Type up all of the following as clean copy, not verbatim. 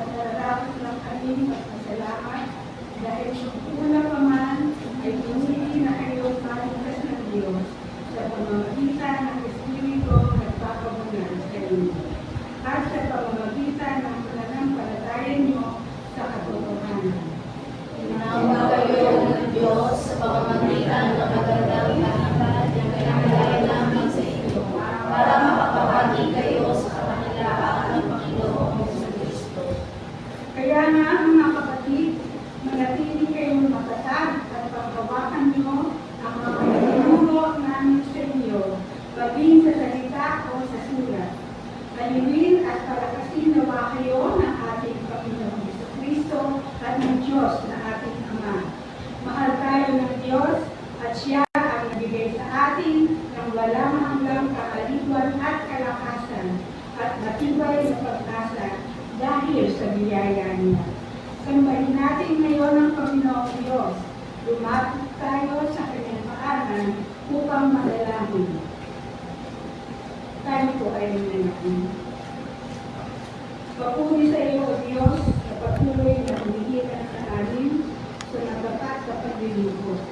at nararapat lang kami magpasalamat dahil kung una pa man ay pinili na kayo paligtas ng Diyos sa pamamagitan ng Espiritu nagpapabunan sa inyo at sa pamamagitan ng pananampalataya niyo sa katotohanan. Inawa kayo ng Diyos sa pamamagitan ng magandang balita na pinakilala namin sa inyo para makapahagi kayo sa kanilaan ng Panginoong Kristo. Kaya nga mga kapatid, manatili kayong matatag at pagbawakan niyo ang mga tinuro namin sa inyo, maging sa salita o sa sulat. Aliwin at palakasin nawa kayo ng ating Panginoong Kristo at ng Diyos na ating Ama. Mahal tayo ng Diyos at Siya ang nabigay sa atin ng walang hanggang kakaliguan at kalakasan at matibay na pag-asa dahil sa biyaya niya. Sambahin natin ngayon ang Panginoong Diyos. Lumapit tayo sa kanyang paanan upang manalangin. Tayo po ay nanalangin. Papuri sa iyo, O Diyos, na patuloy na humihiran sa amin sa nagtapat sa paglilingkod.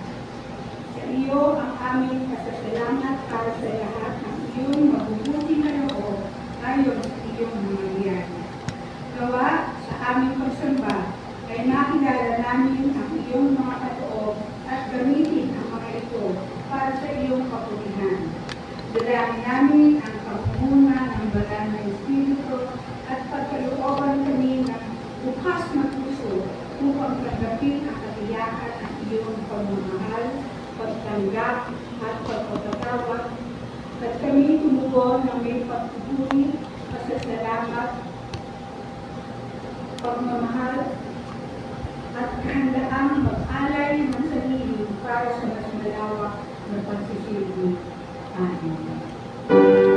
Sa iyo ang aming pasasalamat para sa lahat ng iyong mabubuti na loob ayon sa iyong mga biyaya. Gawa sa aming pagsamba ay nakilala namin ang iyong mga katoob at gamitin ang mga ito para sa iyong kapurihan. Dalangin namin ang pangunguna ng banal na Espiritu at pagkalooban kami ng bukas na puso upang tanggapin ang katiyakan ng iyong pagmamahal, pagtanggap at pagpapatawad at kami tumugon ng may pagpupuri, pasasalamat, pagmamahal at kahandaang mag-alay ng sarili para sa mas malawak na pagsisilbi. Amen.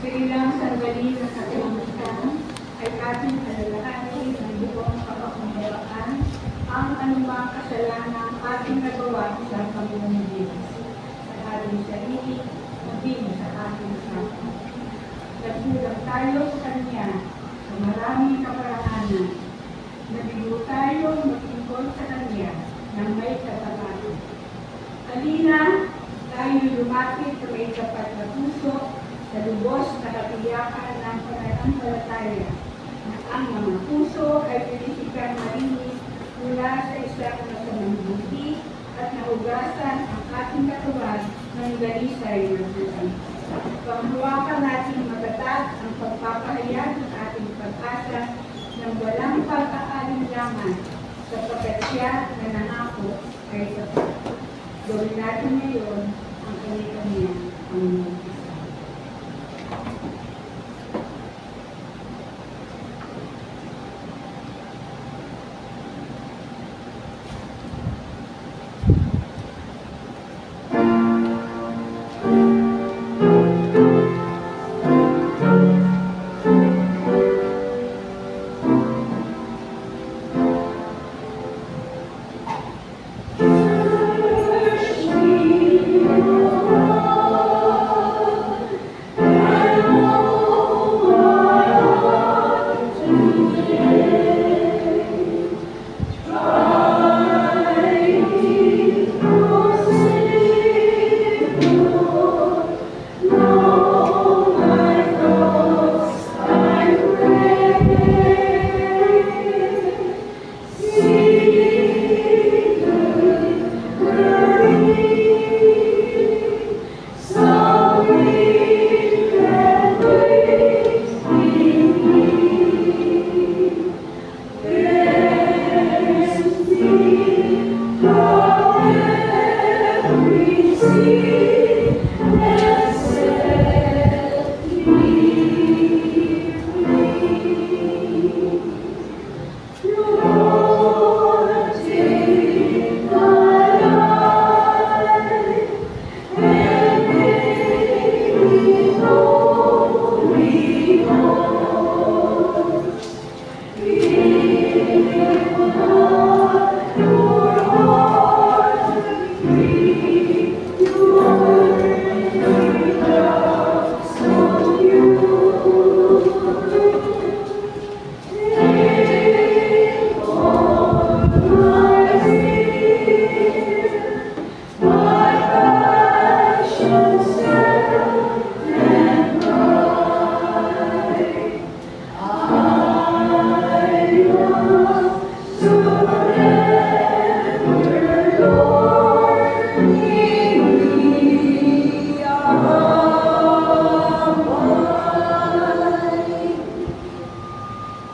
Bilang sandali na katalimutan ay ating alalahanin ng buong kapakumbabaan ang anumang kasalanan ating nagawa sa Panginoong Diyos sa ating sarili, maging sa ating kapwa. Nagkulang tayo sa Kanya sa maraming kaparaanan. Nabigo tayo magtungkol sa Kanya ng may katapat. Halina Halina, tayo lumapit sa may tapat na puso sa lubos na katiyakan ng pananampalataya na ang mga puso ay pinisikan marinig mula sa isang masamang buti at naugasan ang ating katawan ng dalisay ng buhay. Panghawakan natin matatag ang pagpapahayag ng ating pag-asa ng walang pag-aalinlangan sapagkat siya na nangako ay sapat. Gawin natin ngayon ang kanya-kanyang Panginoon.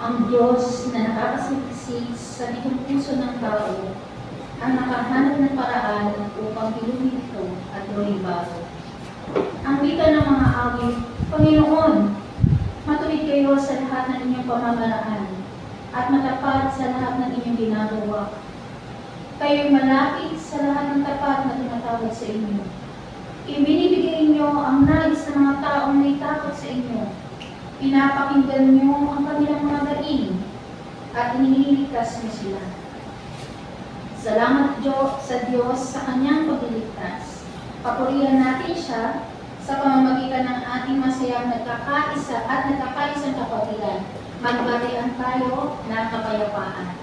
Ang Diyos na nakakasiksik sa likong puso ng tao ang nakahanap ng paraan upang hilumin ito at gawing bago. Ang wika ng mga awit, Panginoon, matuwid kayo sa lahat ng inyong pamamaraan at matapat sa lahat ng inyong ginagawa. Kayo'y malapit sa lahat ng tapat na tumatawag sa inyo. Ibinibigay inyo ang nais ng mga taong may takot sa inyo. Pinapakinggan niyo ang kanilang mga daing at iniligtas niyo sila. Salamat sa Diyos sa kanyang pagliligtas. Papurihan natin siya sa pamamagitan ng ating masayang nagkakaisa at nagkakaisang kapatiran. Magbatian tayo ng kapayapaan.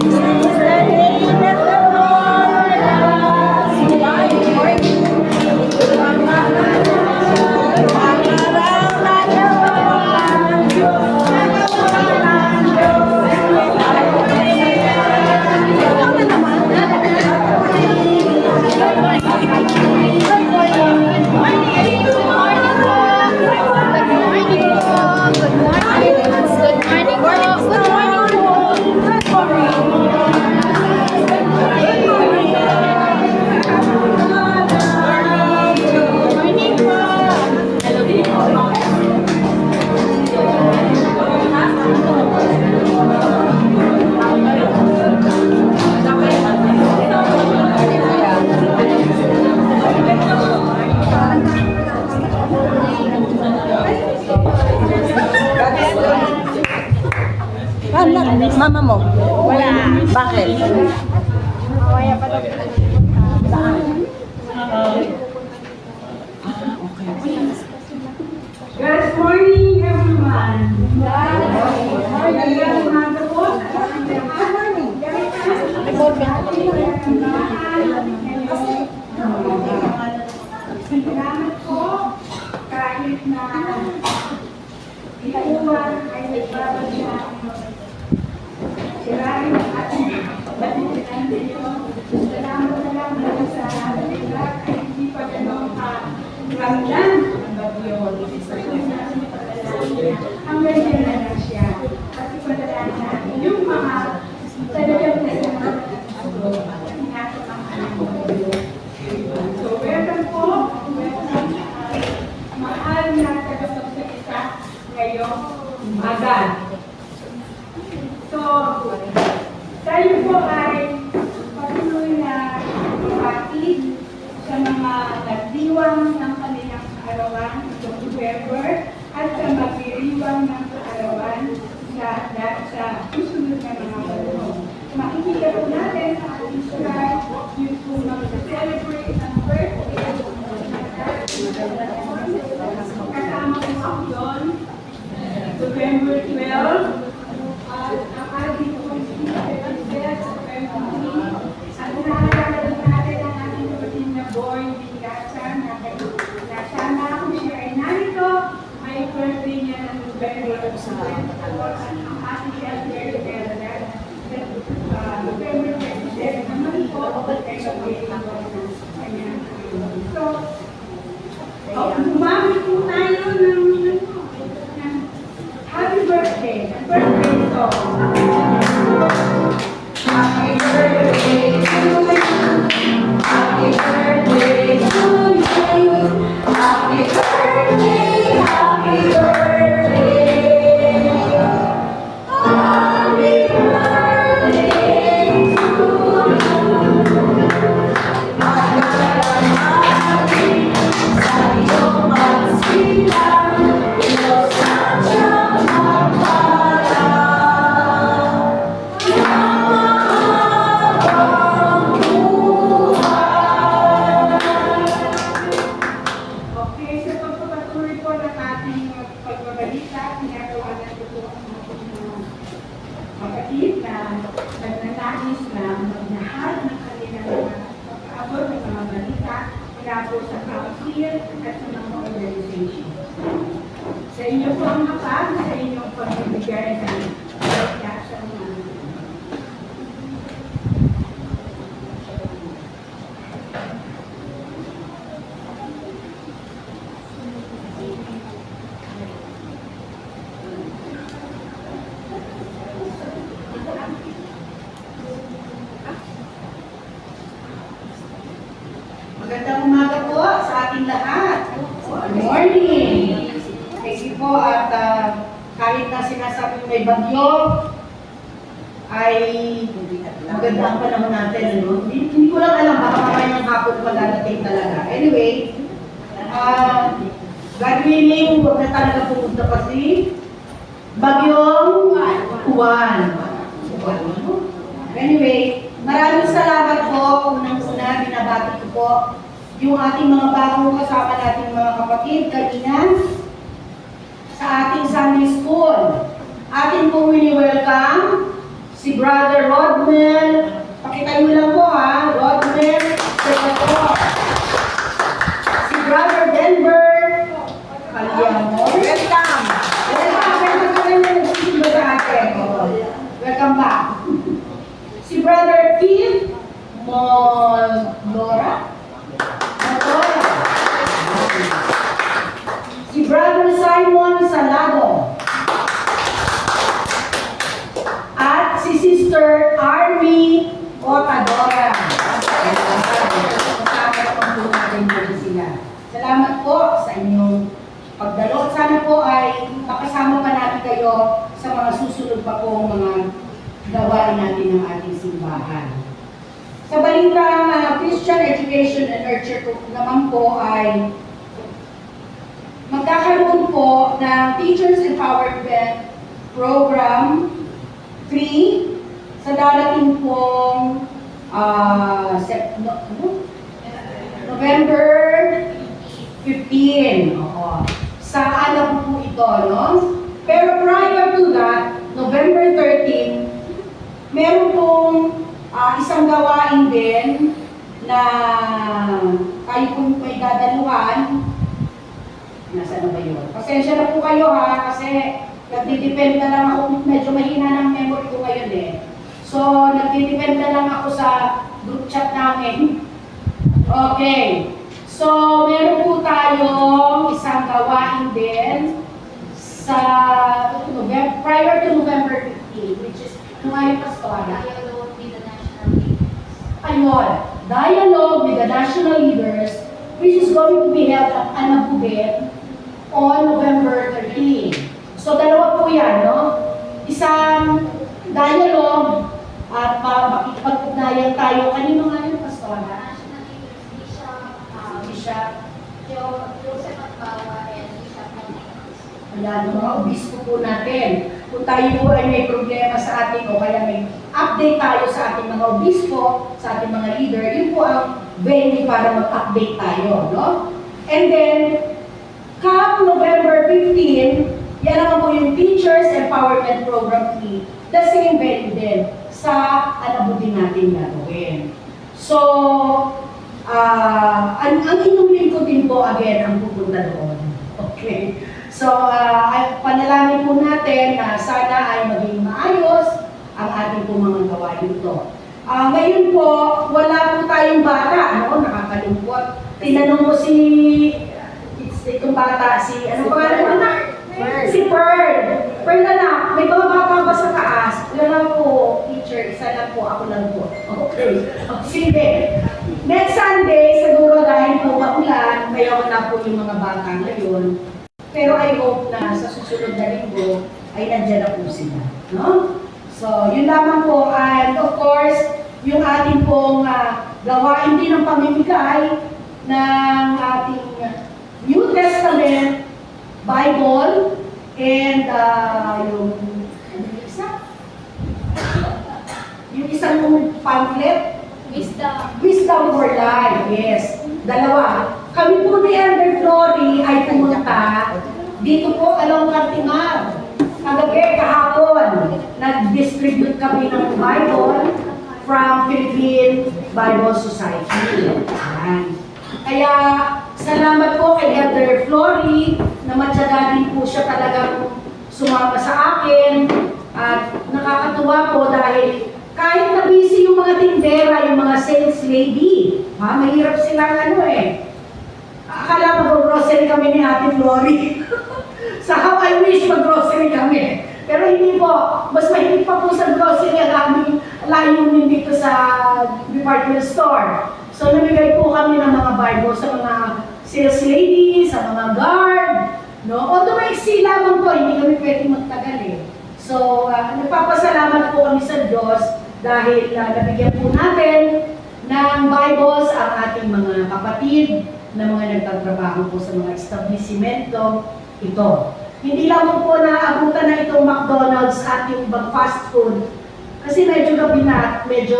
It's the name of the Lord. Mama mo? Wala. Bakit? Good morning, everyone. Magandang umaga po. Salamat po kahit na iuwan ay nagbabasya. Sirain ang ating batinan ninyo. Salamat na lang dahil sa lahat ay hindi pa ganun ramdam ang bagyo. Ang ganyan na lang siya. At ipadala natin yung mga talagang nasa So, welcome po. Welcome mahal na tagapagsalita ngayong umaga. So, tayo po ay patuloy na ipatid sa mga nagdiwang ng kanilang kaarawan itong November at sa magdiriwang ng kaarawan sa susunod na mga panahon. Makikita po natin sa ating slide yung po mag-celebrate ng birthday. Kasama po ako doon, November 12. Ang ating November 20. At naalala natin ang ating kapatid na boy, Bingasan, na sana kung siya ay narito, may birthday niya ng November 24. Ang ating elder November 27 naman po, so, gumamit po tayo ng happy birthday, ang birthday song. Happy birthday to you, happy birthday to you, happy birthday, happy birthday. Happy birthday to you. Sa iyong magsilang, iyong sadyang magpala. Okay, sa pagpapatuloy po ng ating pagbabalita, ginagawa natin po ang ating kapatid na nagnanais na magnahal ng kanilang pag-aabot ng mga balita mula po sa council at sa mga organization. Sa inyo po ang kapag, sa inyong pagbibigay ng balita sa mga Magandang umaga po sa ating lahat. Good morning. Kasi po at kahit na sinasabing may bagyo, ay maganda ang panahon natin. Ano? Hindi ko lang alam, baka mamaya ng hapon magdadating talaga. Anyway, God willing, huwag na talaga pumunta pa si Bagyong Juan. Anyway, maraming salamat po. Unang-una, binabati ko po yung ating mga bagong kasama nating mga kapatid kanina sa ating Sunday School. Ating pong wini-welcome si Brother Rodmel. Pakita niyo lang po ha, Rodmel Segator. Si Brother Denver Calyamor. Welcome! Welcome back. Si Brother Keith Moldora. Si Brother Simon Salado. At si Sister Army Otadora. Salamat po sa inyong pagdalo. Sana po ay makasama pa natin kayo sa mga susunod pa pong mga gawain natin ng ating simbahan. Sa balitang Christian Education and Nurture naman po ay magkakaroon po ng Teachers Empowerment Program sa darating pong November 15. Oo. Sa alam po ito, no? Pero prior to that, November 13, meron pong isang gawain din na kayo kung may dadaluhan. Nasaan na ba yun? Pasensya na po kayo ha, kasi nagdidepend na lang ako, medyo mahina ng memory ko ngayon eh. So, nagdidepend na lang ako sa group chat namin. Okay. So, meron po tayong isang gawain din sa prior to November 15, which is ngayon Pastora. Ayun, dialogue with the national leaders, which is going to be held at Anabuget on November 13. So, dalawa po yan, no? Isang dialogue at makikipag-ugnayan tayo. Kanino nga yun, Pastora? Bishop Joseph Atbawa and Bishop Montes. Ayan, mga obispo po natin. Kung tayo po ay may problema sa ating o kaya may update tayo sa ating mga obispo, sa ating mga leader, yun po ang venue para mag-update tayo, no? And then, come November 15, yan naman po yung Teachers Empowerment Program 3, the same venue din sa anabutin natin gagawin. So, ang inumin ko din po again ang pupunta doon. Okay? So, panalangin po natin na sana ay maging maayos ang ating po mga gawain ito. Ngayon po, wala po tayong bata, no? Nakakalungkot. Tinanong mo itong bata, ano pangalan mo? Si Pearl. Pearl na, may mga bata ba sa taas? Wala po, teacher, isa lang po, ako lang po. Okay. Sige. Next Sunday, siguro dahil po maulan, kaya wala po yung mga bata ngayon. Pero I hope na sa susunod na linggo ay nandiyan na po sila. No? So, yun lamang po. And of course, yung ating pong gawain din ng pamimigay ng ating New Testament, Bible, and yung isang pamphlet, Wisdom for Life, yes. Dalawa. Kami po ni Elder Flory ay pumunta dito po along Cartingar. Kagabi, kahapon, nag-distribute kami ng Bible from Philippine Bible Society. Ayan. Kaya, salamat po kay Elder Flory na matyaga din po siya talagang sumama sa akin. At nakakatuwa po dahil kahit na busy yung mga tindera, yung mga sales lady, mahirap silang akala mag-grocery kami ni Ate Flory. Sa how I wish mag-grocery kami. Pero hindi po, mas mahigit pa po sa grocery ang aming layunin dito sa department store. So namigay po kami ng mga Bible sa mga sales lady, sa mga guard, no? Although may lamang po, hindi kami pwedeng magtagal eh. So, nagpapasalamat po kami sa Diyos dahil nabigyan po natin ng Bibles ang ating mga kapatid na mga nagtatrabaho po sa mga establishmento ito. Hindi lang po naabutan na itong McDonald's at yung ibang fast food kasi medyo gabi na, medyo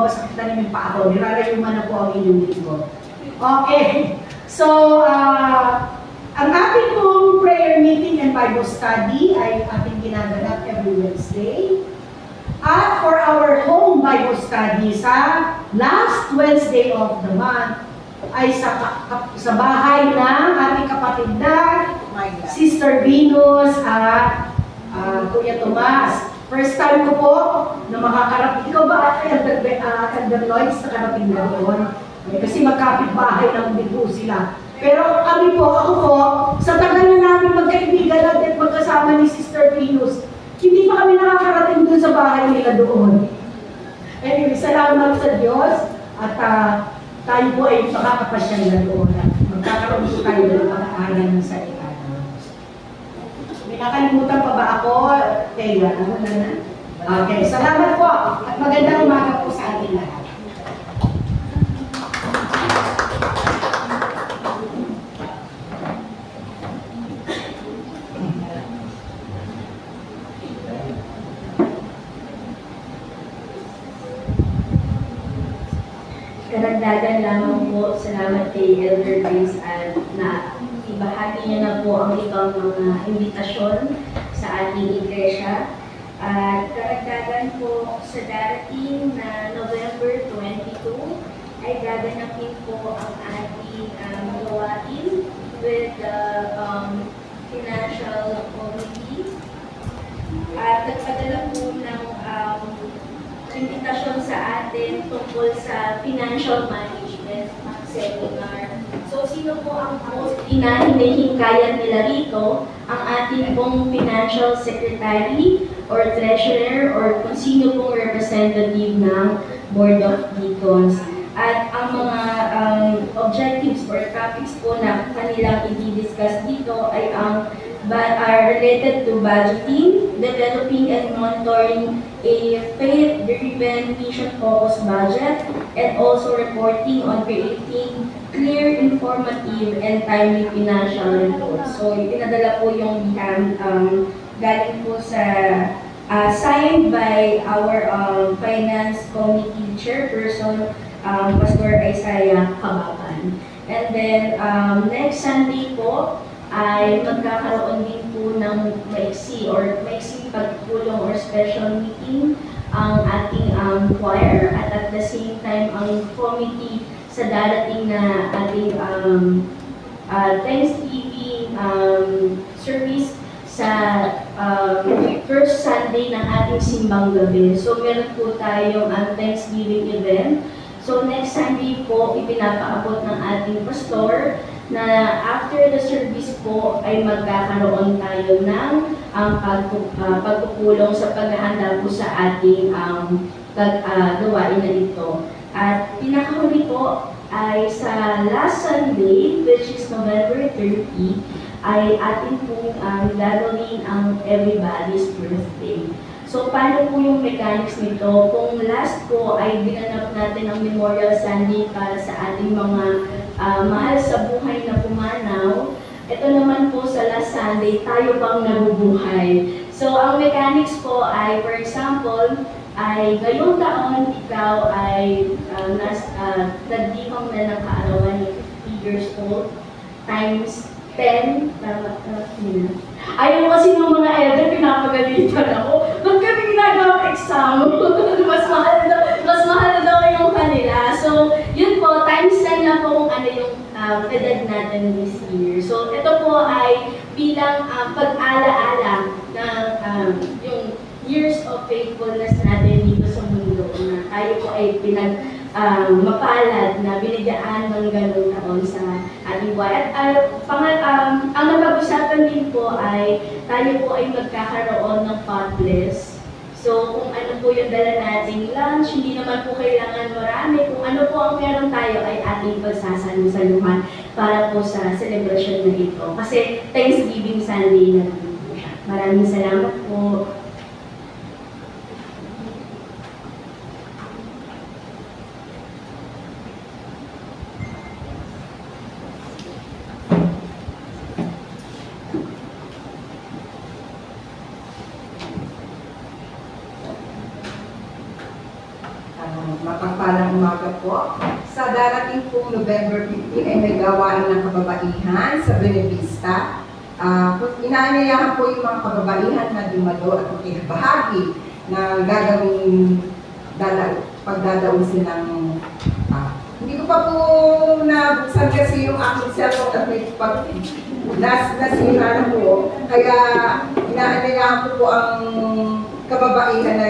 masakit na namin pa ako. Nirarayuman na po ang inyong lingkod. Okay. So, ang ating pong prayer meeting and Bible study ay ating ginaganap every Wednesday. At for our home Bible study sa last Wednesday of the month ay sa bahay ng ating kapatid na Sister Venus at Kuya Tomas. First time ko po na makakarap. Ikaw ba, Elder Lloyds, nakarating na doon? Kasi magkapit-bahay lang din po sila. Pero kami po, ako po, sa tagal na namin magkaibigan at magkasama ni Sister Venus, hindi pa kami nakakarating doon sa bahay nila doon. Anyway, salamat sa Diyos at tayo po ay makakapasyal na doon. Magkakaroon po tayo ng pag-aaral ng salita. May nakalimutan pa ba ako, Teya? Ano na? Okay, salamat po at magandang umaga po sa ating lahat. Karagdagan lamang po, salamat kay Elder Grace at na ibahagi niya na po ang ibang mga imbitasyon sa ating iglesia. At karagdagan po sa darating na November 22 ay gaganapin po ang ating gawain with the financial committee. At nagpadala po ng imbitasyon sa atin tungkol sa financial management seminar. So, sino po ang most hinahingkayan nila rito? Ang ating pong financial secretary or treasurer or kung sino pong representative ng Board of Deacons. At ang mga objectives or topics po na kanilang i-discuss dito ay ang are related to budgeting, developing and monitoring a faith-driven, mission-focused budget, and also reporting on creating clear, informative, and timely financial reports. So, pinadala po yung galing po sa signed by our finance committee chairperson, Pastor Isaiah Kabapan. And then, next Sunday po, ay magkakaroon din po ng maiksi pagtulong or special meeting ang ating choir at the same time ang committee sa darating na ating Thanksgiving service sa first Sunday ng ating simbang gabi. So meron po tayong Thanksgiving event. So next Sunday po, ipinapaabot ng ating pastor na after the service po ay magkakaroon tayo ng pagpupulong sa paghahanda po sa ating gawain na ito. At pinakahuli po ay sa last Sunday, which is November 30, ay atin pong gagawin ang everybody's birthday. So, paano po yung mechanics nito? Kung last po ay ginanap natin ang Memorial Sunday para sa ating mga mahal sa buhay na pumanaw, ito naman po sa last Sunday, tayo bang nabubuhay? So, ang mechanics po ay, for example, ay ngayong taon, ikaw ay nagdikong na ng kaarawan ng 50 years old times 10, ayaw kasi ng mga elder, pinapagalitan ako. Ba't kami ginagawa exam? mas mahal na daw yung kanila. So, yun po, times 10 na po kung ano yung edad natin this year. So, ito po ay bilang pag-alaala ng yung years of faithfulness natin dito sa mundo na tayo po ay mapalad na binigyan ng ganung taon sa ating buhay. At ang napag-usapan din po ay tayo po ay magkakaroon ng potless. So kung ano po yung dala nating lunch, hindi naman po kailangan marami. Kung ano po ang meron tayo ay ating pagsasalusaluhan para po sa celebration na ito. Kasi Thanksgiving Sunday na po siya. Maraming salamat po. Mapagpalang umaga po. Sa darating pong November 15 ay may gawain ng kababaihan sa Benevista. Inaanyayahan po yung mga kababaihan na dumalo at makibahagi na gagawing pagdadaon silang hindi ko pa po nabuksan kasi yung aking cellphone at may nasira na po. Kaya inaanyayahan ko po ang kababaihan na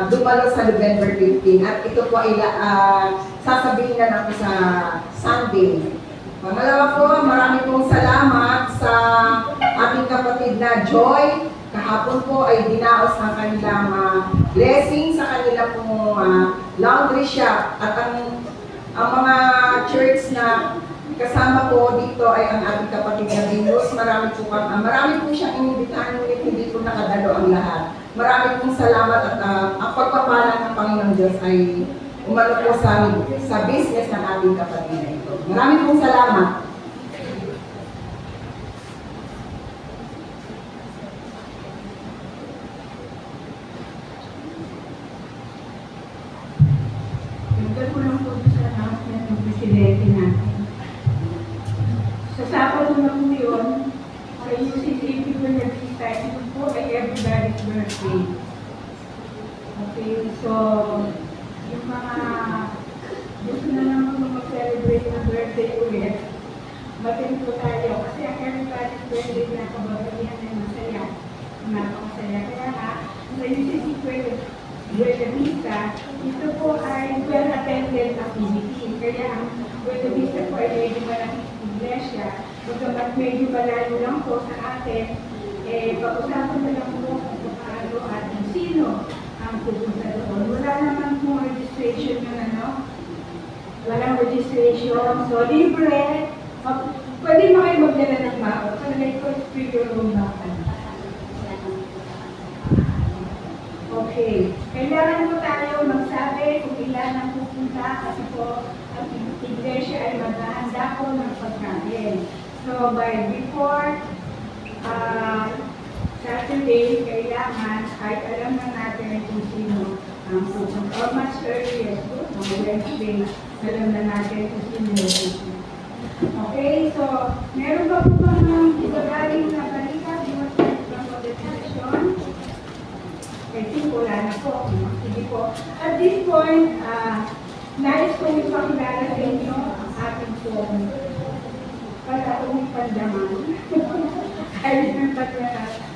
dumalo sa November 15 at ito po ay sasabihin na lang sa Sunday. Pangalawa po, marami pong salamat sa ating kapatid na Joy. Kahapon po ay dinaos ng kanilang blessing sa kanila pong laundry shop at ang mga church na kasama po dito ay ang ating kapatid na Venus. Marami po siyang inibitahan, ngunit hindi po nakadalo ang lahat. Marami pong salamat at ang pagpapala ng Panginoong Diyos ay umano po sa business ng ating kapatid na ito. Marami pong salamat. Nagdag ko lang po sa announcement So, yung mga gusto na naman mag-celebrate ng birthday ulit, matin po tayo. Kasi ang everybody's birthday na kababalihan ay masaya. Napakasaya. Kaya nga, sa UCC Buena Vista, ito po ay well-attended activity. Kaya ang Buena Vista po ay medyo malaking iglesia. Pagkamat medyo malayo lang po sa atin, pag-usapan na lang po kung paano at kung sino ang pupunta doon. Wala naman po registration yun, ano? Walang registration. So, libre. Pwede mo kayo magdala ng mao. Kalagay ko is free your own backpack. Okay. Kailangan po tayo magsabi kung ilan ang pupunta kasi po ang iglesia ay maghahanda po ng pagkain. So, before Saturday, kailangan ay alam na natin kung sino ang pupunta. Or much earlier po, Wednesday, alam na natin kung sino ang pupunta. Okay, so, meron ba po ba ng ibagaling na balita? Di ba sa destination? I think wala na po. Sige po. At this point, nais kong ipakilala sa inyo ang ating pong pala-uwi pandaman. Ay,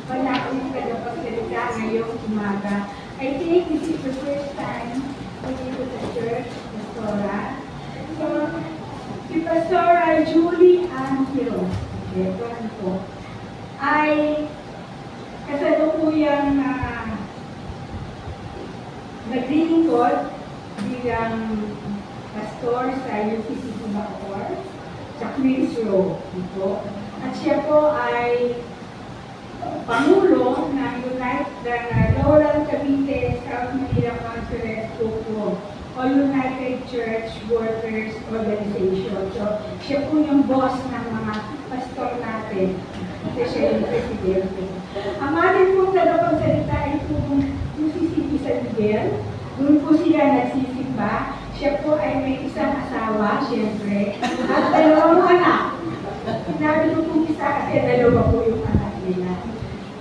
pala-uwi kadapagsalita ngayong umaga. I think this is the first time we go to the church, Pastora. So, si Pastora Julie Ann Quiroz, ito po, ay kasalukuyang naglilingkod bilang pastor sa UCC Bacoor sa Queens Row. At siya po ay Pangulo ng Laurel Cavite South Manila Conference Group o United Church Workers Organization. So, siya po yung boss ng mga pastor natin. Kasi siya yung presidente. Ang ating pong tagapagsalita ay po UCCP San Miguel. Doon po sila nagsisimba. Siya po ay may isang asawa, siyempre, at dalawang anak. Sinabi ko pong isa kasi dalawa po yung anak nila.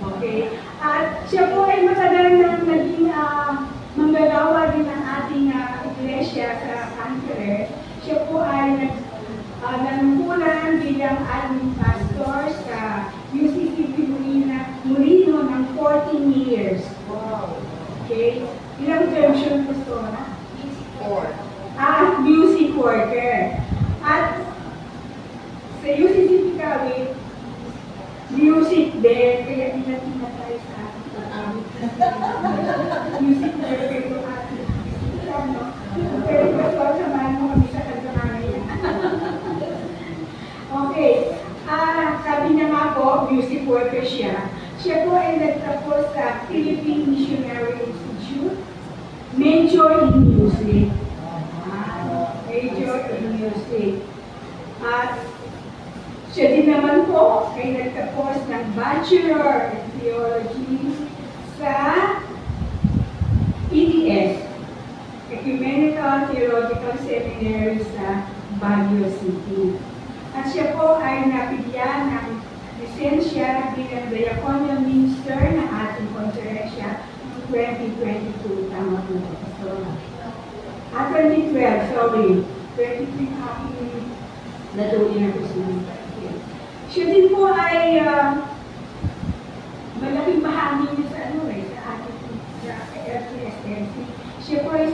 Okay? At siya po ay matagal nang naging manggagawa din ng ating iglesia sa Conference. Siya po ay nanungkulan bilang admin pastor sa UCCP Molino ng 14 years. Wow! Okay? Ilang terms yun, Pastora? 4. Music worker. At sa UCCP Kawit, music din, kaya tina tayo sa music worker yung ating no? Pero Pastor, samahan mo kami sa kanta namin. Okay. Sabi niya nga po, music worker siya. Siya po ay nagtapos sa Philippine Missionary Institute, major in music. Major in music. At siya din naman po ay nagtapos ng Bachelor in Theology sa ETS, Ecumenical Theological Seminary sa Baguio City. At siya po ay napigyan ng lisensya bilang diaconal minister ng ating konferensya noong 2022. Tama po ito. 2012, sorry. 23 happy natuloy na po siya. Siya din po ay malaking bahagi niya sa sa ating LCSMC. Siya po ay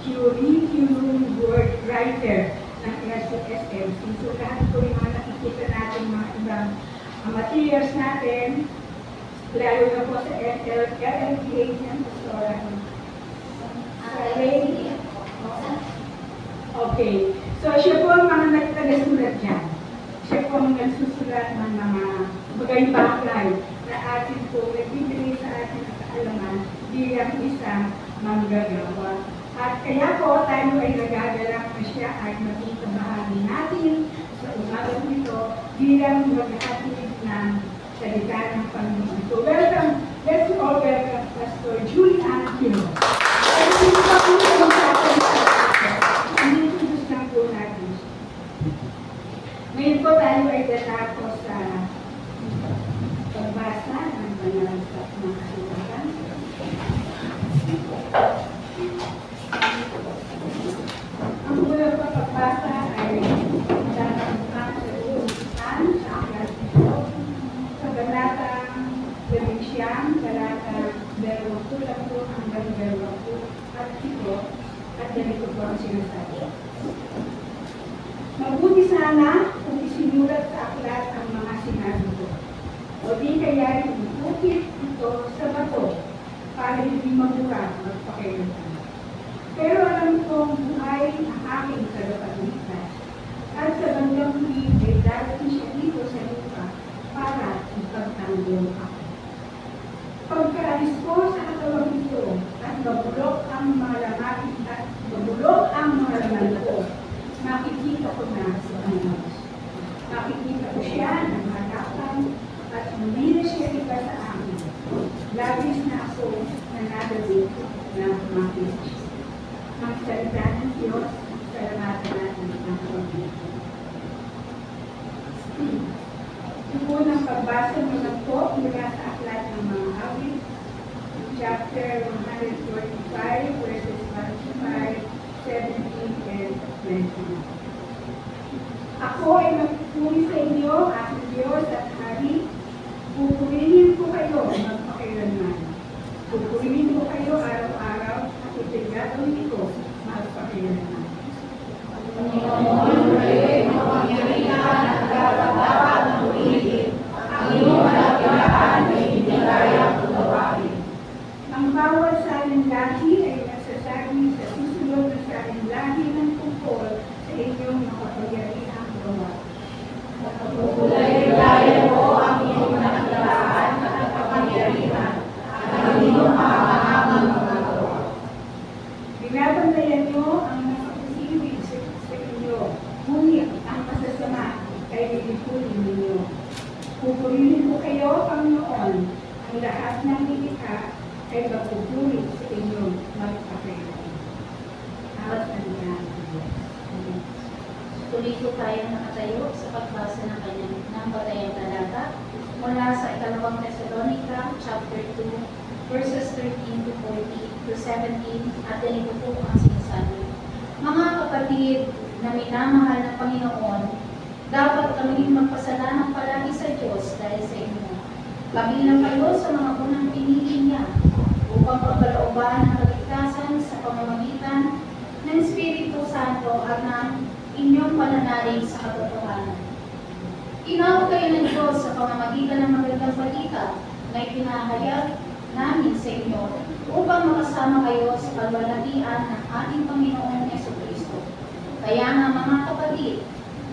curriculum word writer ng LCSMC. So lahat po yung mga nakikita natin mga ibang materials natin, lalo na po sa LLPA ng Pastora. Okay. So siya po ang mga nagtagasulat dyan. Siya po ang nagsusulat ng mga bagay-bagay na atin po nagbibigay sa atin ang kaalaman bilang isang manggagawa. At kaya po tayo ay nagagalak na siya ay maging kabahagi natin sa umagang nito bilang maghahatid ng salita ng Panginoon. So welcome, let's all welcome Pastor Julie Ann Quiroz. Ngayon po tayo ay tatapos sa pagbasa ng banal sa mga kasulatan. kulang po hanggang 2 at 7 at ganito po ang sinasabi. Mabuti sana kung isinulat sa aklat ang mga sinabi ko. O di kaya ibukit ito sa bato para hindi mabura magpakailangan. Pero alam kong buhay ang aking tagapagligtas. At sa bandang huli ay darating siya dito sa lupa para ipagtanggol ako. Pagkaalis ko sa katawang ito at mabulok ang mga laman ko, makikita ko na si Diyos. Makikita ko siya ng harapan at hindi na siya iba sa akin. Labis na ako na nadabit na makita siya. Ang salita ng Diyos, salamatan natin ang pag-ibig. Ito ng pagbasa mo lang po mula sa aklat ng mga awit, chapter 145, verses 1 to 5, 17 and 20. Ako ay magpupuri sa inyo, aking Diyos at Hari. Pupurihin ko kayo magpakailanman. Pupurihin ko kayo araw-araw at ito'y gagawin ko magpakailanman. Panginoon, kayo'y makapangyarihan at dapat ng ulitin. Ang iyong kalakilaan ay hindi kaya paggawain. Ang bawat saling lahi ay nasasabi sa susunod na saling lahi ng tungkol sa inyong makapangyarihang gawa. Pagpupulay-layan mo ang iyong kalakilaan at kapangyarihan at ang iyong makapangamang mga gawa. Binabantayan niyo ang nakapasiwig sa inyo, ngunit ang masasama ay lilipulin ninyo. Pupurihin ko kayo, Panginoon, ang lahat ng nilikha ay magpupuri sa inyong magpakailanman. At ang yan. Tuloy po tayo nakatayo sa pagbasa ng kanyang nampatayang talata mula sa ikalawang Thessalonica, chapter 2, verses 13 to 14 to 17, at ganito po ang sinasabi. Mga kapatid na minamahal ng Panginoon, dapat kaming magpasalamat palagi sa Diyos dahil sa inyo. Kabilang kayo sa mga unang pinili niya upang pagkalooban ng kaligtasan sa pamamagitan ng Espiritu Santo at ng inyong pananalig sa katotohanan. Tinawag kayo ng Diyos sa pamamagitan ng magandang balita na ipinahayag namin sa inyo upang makasama kayo sa kalwalhatian ng ating Panginoong Jesucristo. Kaya nga mga kapatid,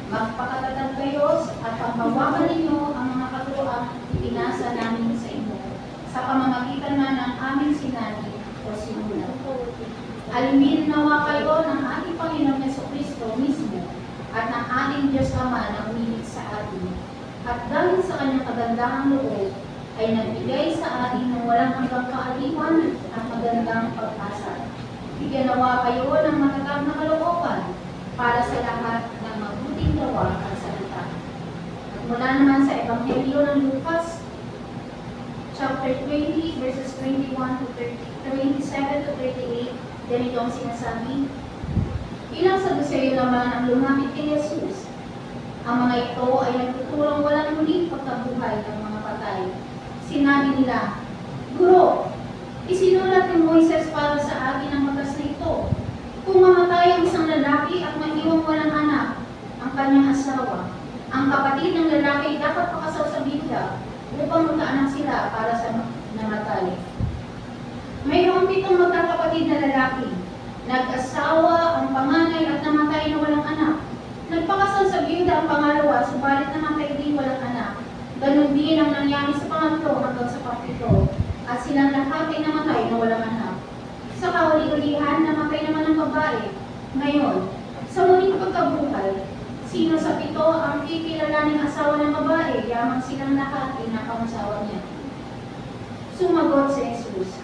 magpakatatag kayo at pagbawakan ninyo ang mga katuroang ipinasa namin sa inyo sa pamamagitan na ng aming sinabi o sinulat. Alimin nawa kayo ng ating Panginoong Jesucristo mismo at ng ating Diyos Ama na umilig sa atin. At dahil sa kanyang kagandahang loob, ay nagbigay sa atin ng walang hanggang kaaliwan at magandang pag-asa. Bigyan nawa kayo ng matatag na kalooban para sa lahat ng mabuting gawa at salita. At mula naman sa Ebanghelyo ng Lucas, chapter 20, verses 21 to 27 to 38, ganito ang sinasabi. Ilang Saduceo naman ang lumapit kay Jesus. Ang mga ito ay nagtutulong walang muling pagkabuhay ng mga patay. Sinabi nila, Guro, isinulat ni Moises para sa atin ang batas na ito. Kung mamatay ang isang lalaki at maiwang walang anak, ang kanyang asawa, ang kapatid ng lalaki ay dapat pakasal sa Biblia upang magkaanak sila para sa namatay. Mayroong 7 magkakapatid na lalaki. Nag-asawa ang panganay at namatay na walang anak. Nagpakasal sa biyuda ang pangalawa, subalit namatay din walang anak. Ganon din ang nangyari sa pangatlo hanggang sa pang-7, at silang lahat ay namatay na walang anak. Sa kahuli-ulihan, namatay naman ang babae. Ngayon, sa muling pagkabuhay, sino sa 7 ang kikilalaning asawa ng babae, yamang silang lahat ay nakamusawa niya? Sumagot si Jesus,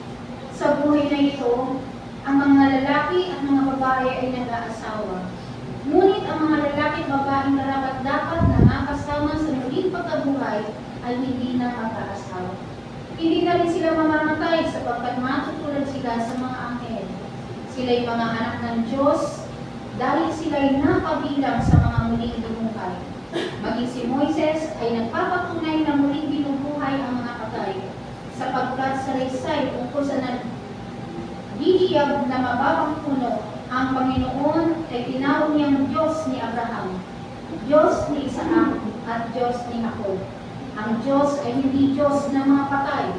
sa buhay na ito, ang mga lalaki at mga babae ay nag-aasawa. Ngunit ang mga lalaki at babaeng karapat-dapat na makasama sa muling pagkabuhay ay hindi na mag-aasawa. Hindi na rin sila mamamatay sapagkat matutulad sila sa mga anghel. Sila'y mga anak ng Diyos dahil sila'y napabilang sa mga muling binuhay. Maging si Moises ay nagpapatunay na muling binubuhay ang mga patay sapagkat salaysay tungkol sa tiyag na mababang puno, ang Panginoon ay tinawag niyang Diyos ni Abraham, Diyos ni Isaac, at Diyos ni Jacob. Ang Diyos ay hindi Diyos ng mga patay,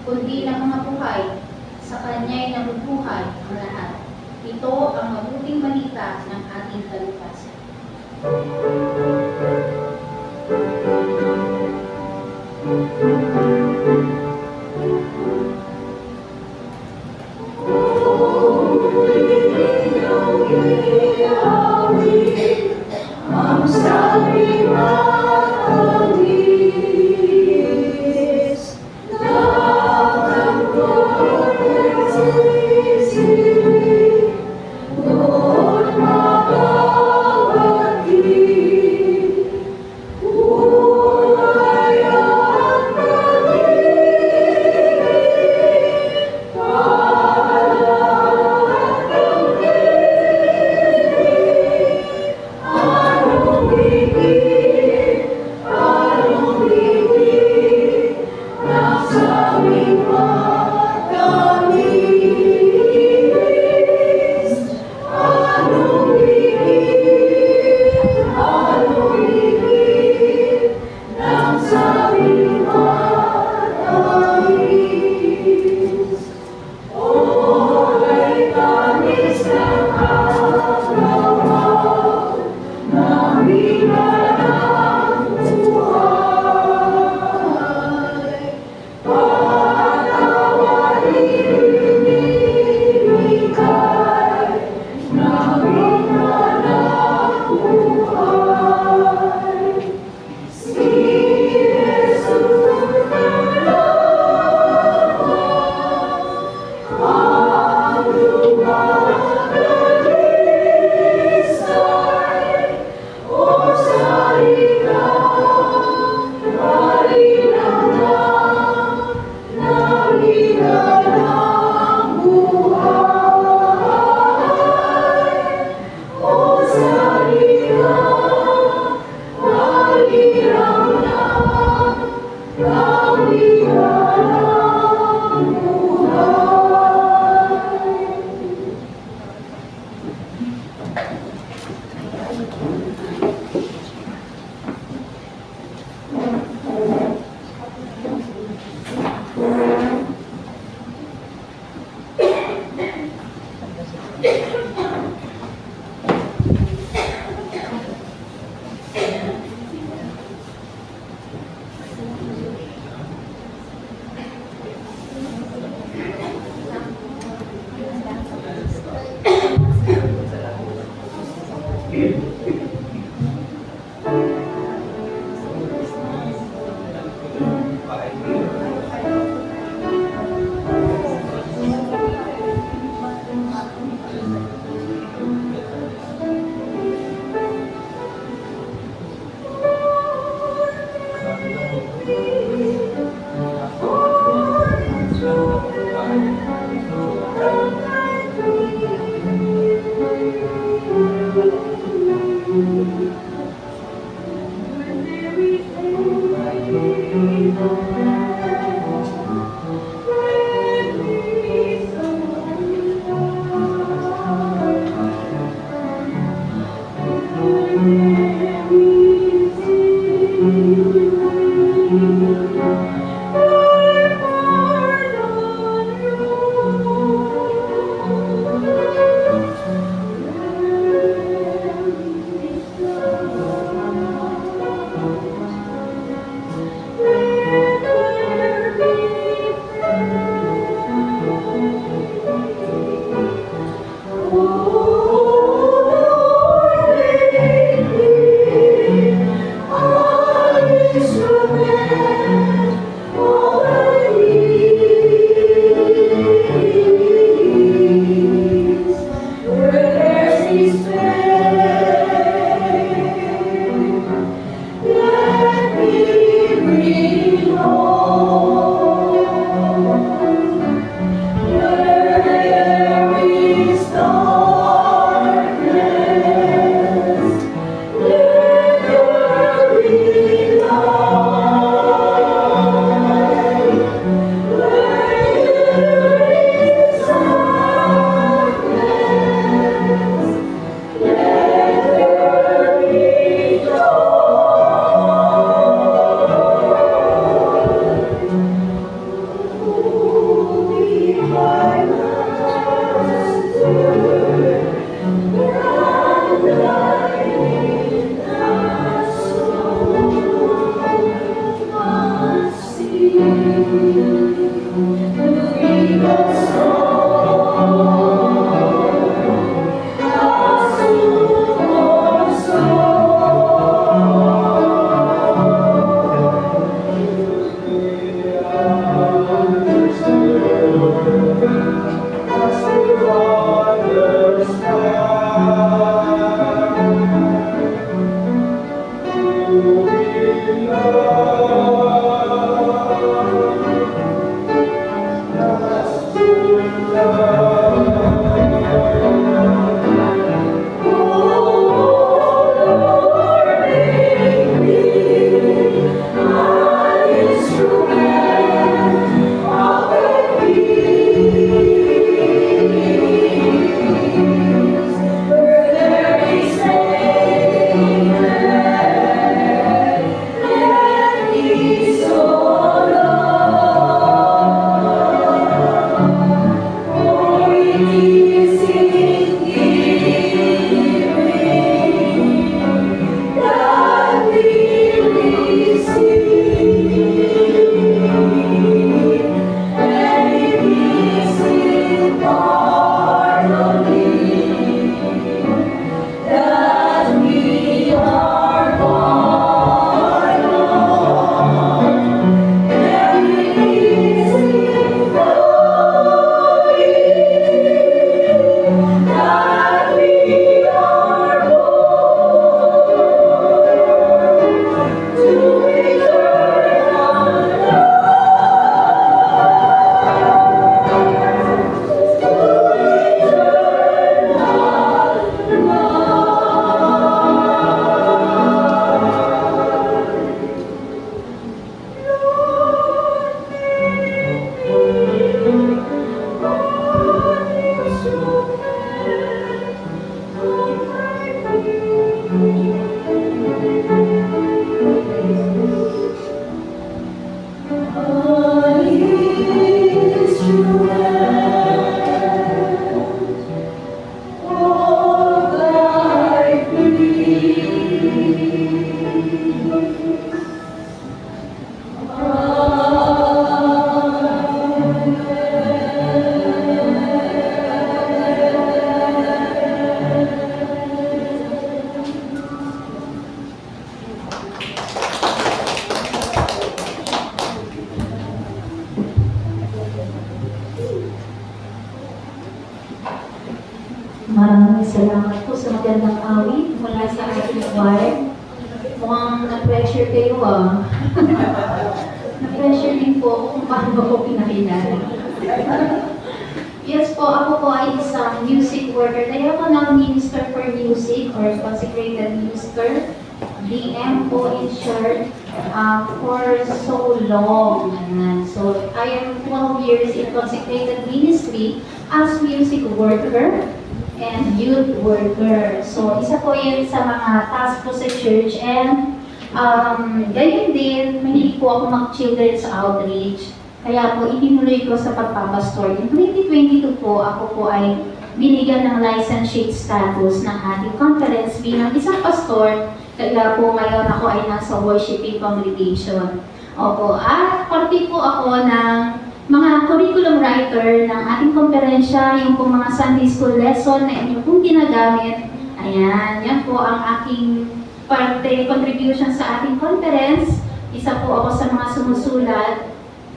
kundi ng mga buhay. Sa Kanya'y nabubuhay ang lahat. Ito ang mabuting balita ng ating kalikasan. Jesus. Maraming salamat po sa magandang awit mula sa ating choir. Mukhang na-pressure kayo na-pressure din po ako kung paano ko pinakilala. Yes po, ako po ay isang music worker. Kaya ako ng Minister for Music or Consecrated Minister. DM po in short for so long. So, I am 12 years in Consecrated Ministry as music worker and youth worker. So, isa po yan sa mga task ko sa church and gayon din, mahilig po ako mag-children's outreach. Kaya po, itinuloy ko sa pagpapastor. In 2022 po, ako po ay binigyan ng licentiate status ng ating conference bilang isang pastor. Kaya po ngayon ako ay nasa worshiping congregation. Opo, at parte po ako ng mga curriculum writer ng ating konferensya, yung pong mga Sunday school lesson na inyo pong ginagamit. Ayan, yan po ang aking parte, contribution sa ating conference. Isa po ako sa mga sumusulat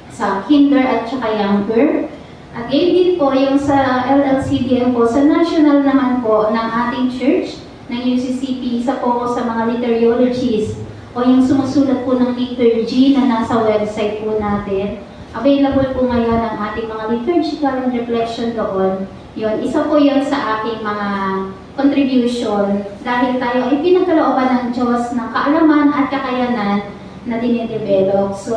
sa kinder at saka younger. At yun din po yung sa LLCDM po, sa national naman po ng ating church, ng UCCP, isa po ako sa mga liturgiologists o yung sumusulat po ng liturgy na nasa website po natin. Available po ngayon ang ating mga liturgical and reflection doon. Yun, isa po yun sa aking mga contribution dahil tayo ay pinagkalooban ng Diyos ng kaalaman at kakayanan na dinidevelop. So,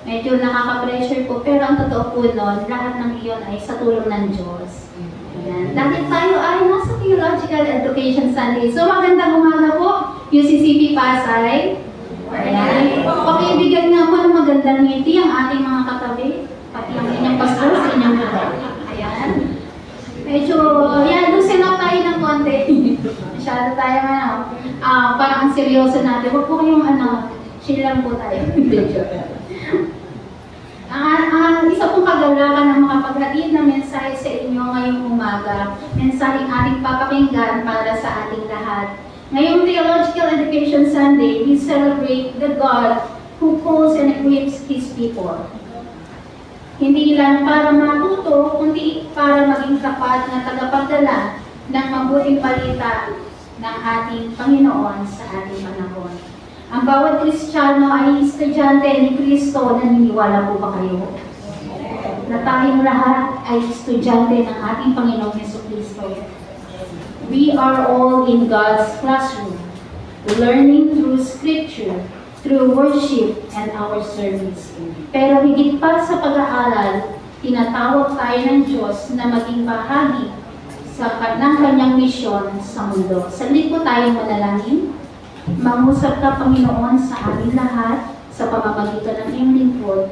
medyo nakaka-pressure po, pero ang totoo po nun, lahat ng iyon ay sa tulong ng Diyos. Ayan. Dahil tayo ay nasa Theological Education Sunday. So, magandang umaga po, UCCP Pasay. Ayan. Pakibigyan nga po ng magandang ngiti ang ating mga katabi, pati ang inyong pastor sa inyong mga. Ayan. Medyo, yan, lusin up tayo ng konti. Masyado tayo, parang ang seryoso natin. Huwag po kayong, chill lang po tayo. isa pong kagalakan ng makapaghatid na mensahe sa inyo ngayong umaga. Mensaheng ating papakinggan para sa ating lahat. Ngayong Theological Education Sunday, we celebrate the God who calls and equips His people. Hindi lang para matuto, kundi para maging tapat na tagapagdala ng mabuting balita ng ating Panginoon sa ating panahon. Ang bawat Kristiyano ay estudyante ni Kristo. Naniniwala po ba kayo? Na tayong lahat ay estudyante ng ating Panginoong Jesucristo. We are all in God's classroom, learning through Scripture, through worship and our service. Pero higit pa sa pag-aaral, tinatawag tayo ng Diyos na maging bahagi ng kanyang misyon sa mundo. Saglit po tayong manalangin. Mangusap ka, Panginoon, sa amin lahat, sa pamamagitan ng iyong lingkod,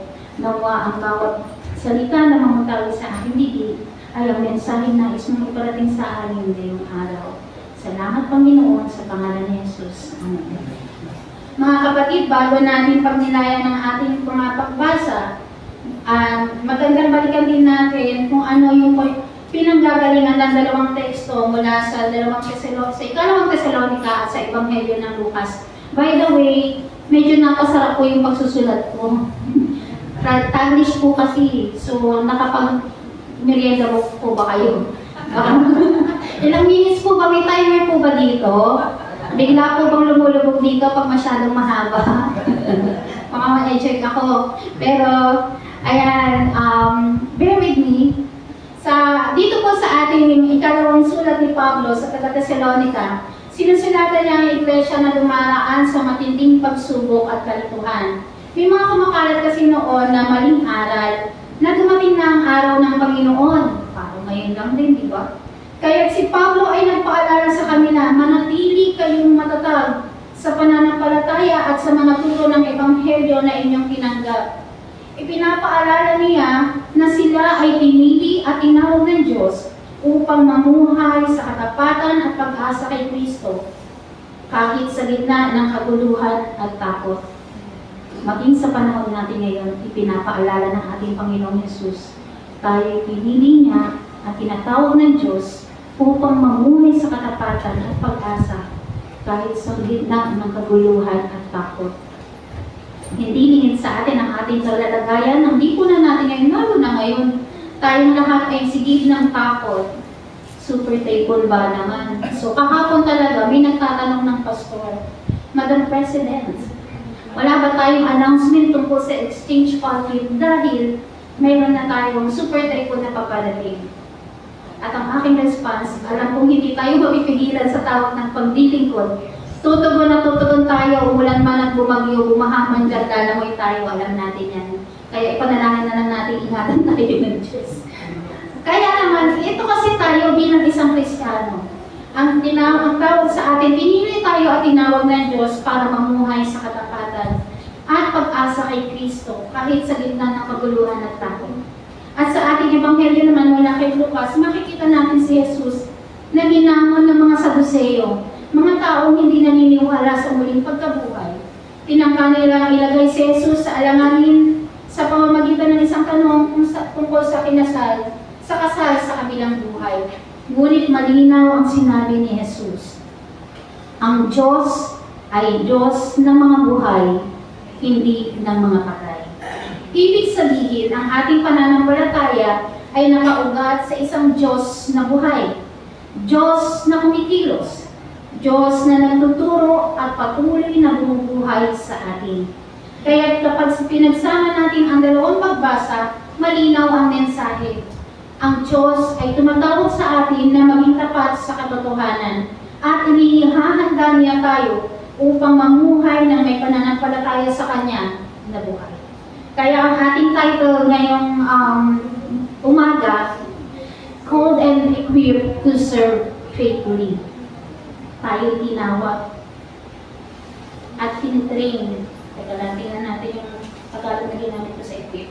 nawa ang bawat salita na mamutawi sa aking bibig ay ang mensahe na mong iparating sa amin ngayong araw. Salamat, Panginoon, sa pangalan ni Jesus. Amen. Mga kapatid, bago natin pagnilayan ng ating mga pagbasa, magandang balikan din natin kung ano yung pinanggagalingan ng dalawang teksto mula sa ikalawang Tesalonica at sa Ebanghelyo ng Lucas. By the way, medyo napasarap po yung pagsusulat ko. Taglish po kasi, so nakapag-merienda po ba kayo? Ilang minutes po ba? May timer po ba dito? Bigla po bang lumulubog dito pag masyadong mahaba? Maka-check ako. Pero, ayan, bear with me. Dito po sa ating ikalawang sulat ni Pablo sa taga-Tesalonica, sinusulatan niya ang iglesia na dumaraan sa matinding pagsubok at kalituhan. May mga kumakalat kasi noon na maling aral na dumating na ang araw ng Panginoon. Parang ngayon lang din, di ba? Kaya si Pablo ay nagpaalala sa kanila, manatili kayong matatag sa pananampalataya at sa mga turo ng Ebanghelyo na inyong tinanggap. Ipinapaalala niya na sila ay pinili at tinawag ng Diyos upang mamuhay sa katapatan at pag-asa kay Kristo kahit sa gitna ng kaguluhan at takot. Maging sa panahon natin ngayon, ipinapaalala ng ating Panginoong Jesus, tayo pinili niya at tinatawag ng Diyos upang mamuhay sa katapatan at pag-asa kahit sa gitna ng kaguluhan at takot. Hindi lingid sa atin ang ating kalalagayan, hindi po na natin ngayon, lalo na ngayon, tayong lahat ay sigid ng takot. Super table ba naman? So kahapon talaga, may nagtatanong ng pastor, Madam President, wala ba tayong announcement tungkol sa exchange policy dahil mayroon na tayong super typhoon na paparating? At ang aking response, alam kong hindi tayo mapipigilan sa tawag ng paglilingkod. Tutugon na tutugon tayo, umulan man at bumagyo, bumahaman dyan, lalamoy tayo, alam natin yan. Kaya ipanalangin na lang natin, ingatan tayo ng Diyos. Kaya naman, ito kasi tayo bilang isang Kristiyano. Ang tawag sa atin, pinili tayo at tinawag ng Diyos para mamuhay sa katapatan at pag-asa kay Kristo, kahit sa gitna ng kaguluhan at takot. At sa ating Ebanghelyo naman mula kay Lucas, makikita natin si Jesus na ginamon ng mga Saduceo, mga taong hindi naniniwala sa muling pagkabuhay. Tinangka nila ilagay si Jesus sa alanganin sa pamamagitan ng isang tanong tungkol sa kasal sa kabilang buhay. Ngunit malinaw ang sinabi ni Jesus. Ang Diyos ay Diyos ng mga buhay, hindi ng mga patay. Ibig sabihin, ang ating pananampalataya ay nakaugat sa isang Diyos na buhay. Diyos na kumikilos. Diyos na nagtuturo at patuloy na bumubuhay sa atin. Kaya kapag pinagsama natin ang dalawang pagbasa, malinaw ang mensahe. Ang Diyos ay tumatawag sa atin na maging tapat sa katotohanan at inihahanda niya tayo upang mamuhay ng may pananampalataya sa Kanya na buhay. Kaya ang ating title ngayong umaga, Called and Equipped to Serve Faithfully. Tayo tinawag at tinitrain. Teka lang, tingnan natin yung Tagalog na ginamit ko sa equip.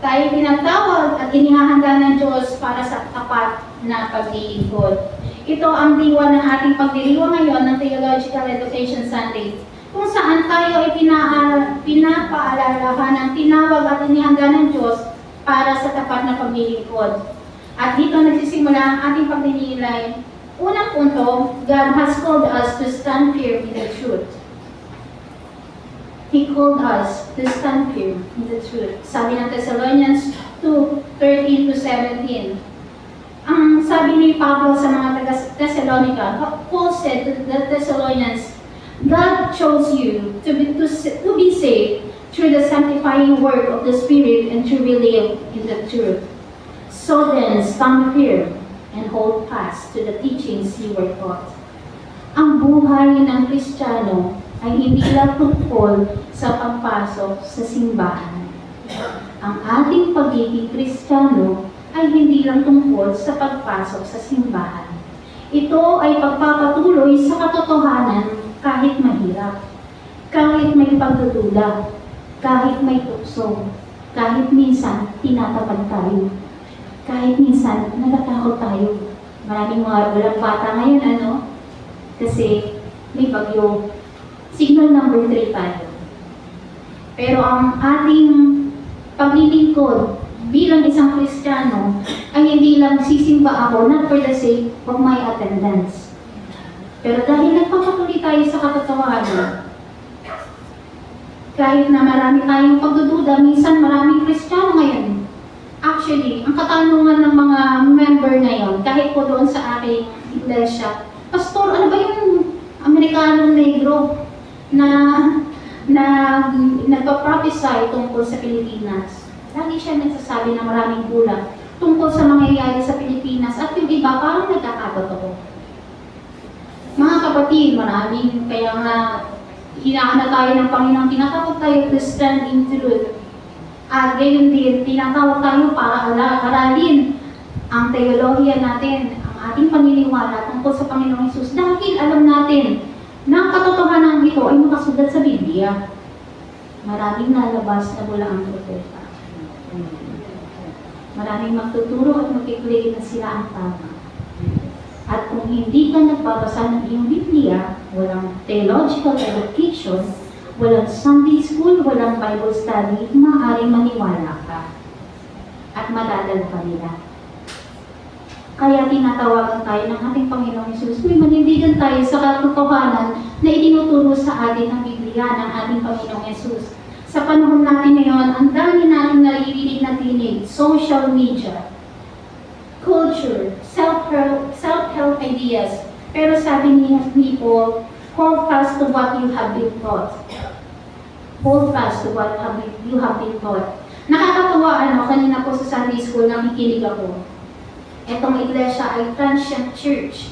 Tayo tinatawag at inihahanda ng Diyos para sa tapat na paglilingkod. Ito ang diwa ng ating pagdiriwang ngayon ng Theological Education Sunday. kung saan tayo ay pinapaalalahan ng tinawag at inihanda ng Diyos para sa tapat na paglilingkod. At dito nagsisimula ang ating pagninilay. Unang punto, God has called us to stand firm in the truth. He called us to stand firm in the truth. Sabi ng Thessalonians 2:13-17. Ang sabi ni Pablo sa mga taga-Thessalonica, Paul said to the Thessalonians, God chose you to be saved through the sanctifying work of the Spirit and to live in the truth. So then, stand firm and hold fast to the teachings you were taught. Ang buhay ng Kristiyano ay hindi lang tungkol sa pagpasok sa simbahan. Ang ating pagiging Kristiyano ay hindi lang tungkol sa pagpasok sa simbahan. Ito ay pagpapatuloy sa katotohanan kahit mahirap, kahit may pagdududa, kahit may tukso, kahit minsan tinatamad tayo, kahit minsan natatakot tayo. Maraming mga walang bata ngayon, kasi may bagyo. Signal number 3 tayo. Pero ang ating paglilingkod bilang isang Kristiyano ay hindi lang sisimba ako, not for the sake of my attendance. Pero dahil nagpapatuloy tayo sa katotohanan, kahit na marami tayong pagdududa, minsan maraming Kristiyano ngayon. Actually, ang katanungan ng mga member ngayon, kahit po doon sa aking iglesia, Pastor, ano ba yung Amerikanong negro na nagpa-prophesy tungkol sa Pilipinas? Lagi siya nagsasabi na maraming gulat tungkol sa mangyayari sa Pilipinas at yung iba parang nagkakatotoo. Mga kapatid, maraming kaya nga hinahanap tayo ng Panginoon, tinatawag tayo to stand in truth. At gayon din, tinatawag tayo para aralin ang teolohiya natin, ang ating paniniwala tungkol sa Panginoong Hesus dahil alam natin na ang katotohanan ito ay nakasulat sa Biblia. Maraming nalabas na mula ang propeta. Maraming magtuturo at magkiklaim na sila ang tama. At kung hindi ka nagbabasa ng iyong Biblia, walang theological education, walang Sunday school, walang Bible study, maaaring maniwala ka. At madadal pa nila. Kaya tinatawagan tayo ng ating Panginoong Hesus, may manindigan tayo sa katotohanan na itinuturo sa atin ng Biblia ng ating Panginoong Hesus. Sa panahon natin ngayon, ang dami natin naririnig na tinig, social media, culture, self-help ideas. Pero sabi ni Paul, hold fast to what you have been taught. Hold fast to what you have been taught. Nakakatuwa, kanina po sa Sunday school, nakikinig ako. Etong iglesia ay transient church.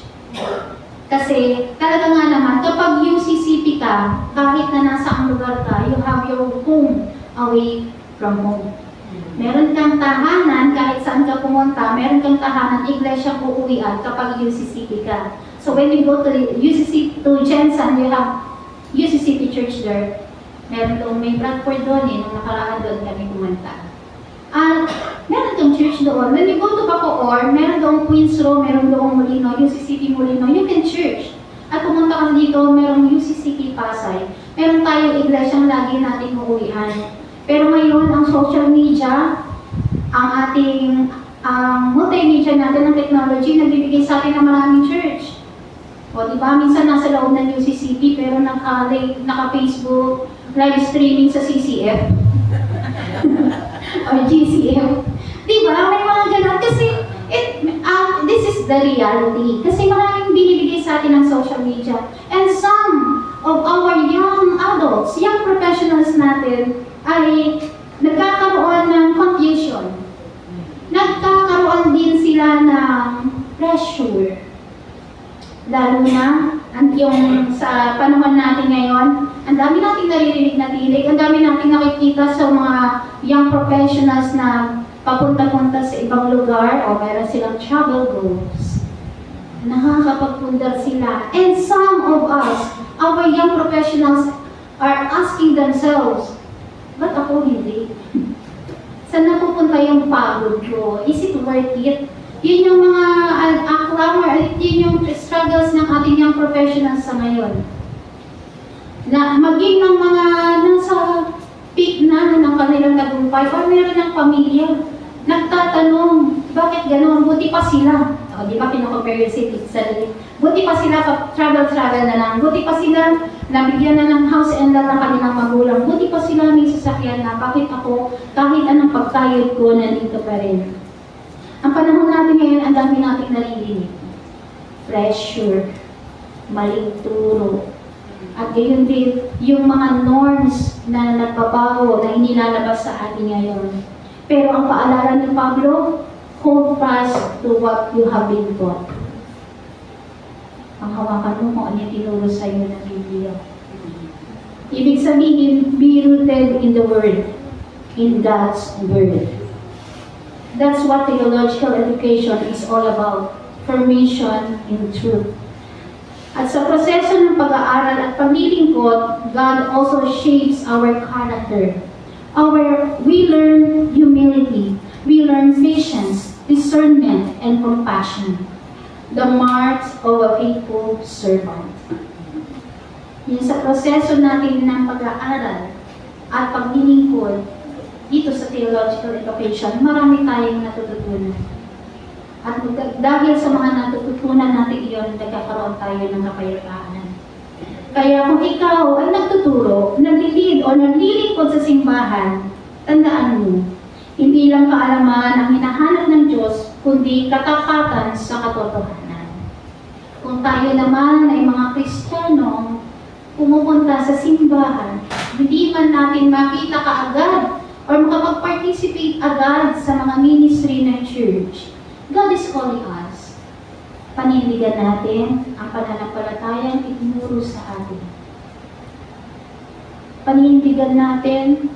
Kasi talaga nga naman, kapag UCCP ka, kahit na nasa ang lugar ka, you have your home away from home. Meron kang tahanan, kahit saan ka pumunta, meron kang tahanan, iglesia po uwian kapag UCCP ka. So when you go to UCCP, to Jensen, you have UCCP church there. Meron doon, may Bradford doon nung nakaraan doon kami pumunta. At meron kang church doon. When you go to Bacoor, meron doon Queens Row, meron doon Molino, UCCP Molino, you can church. At pumunta ka dito, merong UCCP Pasay. Meron tayong iglesyang lagi natin uuwian. Pero ngayon, ang social media, ang ating multimedia natin ng technology, nagbibigay sa atin ng maraming church. O diba, minsan nasa loob ng UCCP, pero naka-Facebook, live streaming sa CCF. Or GCF. Diba? May mga ganun. Kasi, this is the reality. Kasi maraming binibigay sa atin ng social media. And some of our young adults, young professionals natin, ay nagkakaroon ng confusion. Nagkakaroon din sila ng pressure. Lalo na, yung sa panahon natin ngayon, ang dami nating naririnig na tinig, ang dami nating nakikita sa mga young professionals na papunta-punta sa ibang lugar o meron silang travel goals. Nakakapagpundar sila. And some of us, our young professionals, are asking themselves, ba't ako hindi? Saan napupunta yung pagod ko? Is it worth it? Yun yung mga clamor, yun yung struggles ng ating young professionals sa ngayon. na maging ng mga nasa peak na ng kanilang tagumpay o meron ng pamilya, nagtatanong, bakit gano'n? Buti pa sila. O, di ba pinakompare si sarili? Buti pa sila travel na lang. Buti pa sila nabigyan na ng house and lot ng kanilang magulang. Buti pa sila may sasakyan na. Bakit ako, kahit anong pagkayod ko, nandito pa rin? Ang panahon natin ngayon, ang dami nating naririnig. Pressure, maling turo, at gayon din, yung mga norms na nagbabago na inilalabas sa atin ngayon. Pero ang paalala ni Pablo, hold fast to what you have been taught. Ang hawakan mo kung ano yung tinuro sa iyo ng Biblia. Ibig sabihin, be rooted in the Word, in God's Word. That's what theological education is all about, formation in truth. At sa proseso ng pag-aaral at paglilingkod, God also shapes our character. We learn humility, we learn patience, discernment, and compassion. The marks of a faithful servant. Yun sa proseso natin ng pag-aaral at paglilingkod dito sa theological education, marami tayong natututunan. At dahil sa mga natututunan natin iyon, nagkakaroon tayo ng kapayapaan. Kaya kung ikaw ay nagtuturo, naglilid o naglilingkod sa simbahan, tandaan mo, hindi lang kaalaman ang hinahanap ng Diyos, kundi katapatan sa katotohanan. Kung tayo naman ay mga Kristiyano, pumupunta sa simbahan, hindi man natin makita kaagad o makapag-participate agad sa mga ministry ng church, God is calling us. Panindigan natin ang pananampalatayang itinuro sa atin. Panindigan natin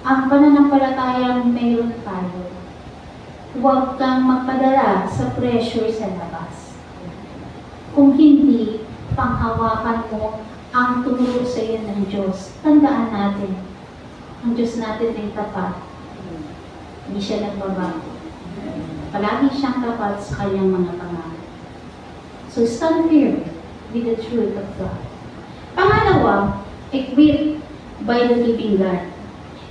ang pananampalatayang mayroon tayo. Huwag kang magpadala sa pressure sa labas. Kung hindi, panghawakan mo ang turo sa iyo ng Diyos. Tandaan natin, ang Diyos natin ay tapat. Hindi siya nagbabago. Palagi siyang tapat sa kanyang mga pangalan. So stand firm with the truth of God. Pangalawa, equipped by the living God.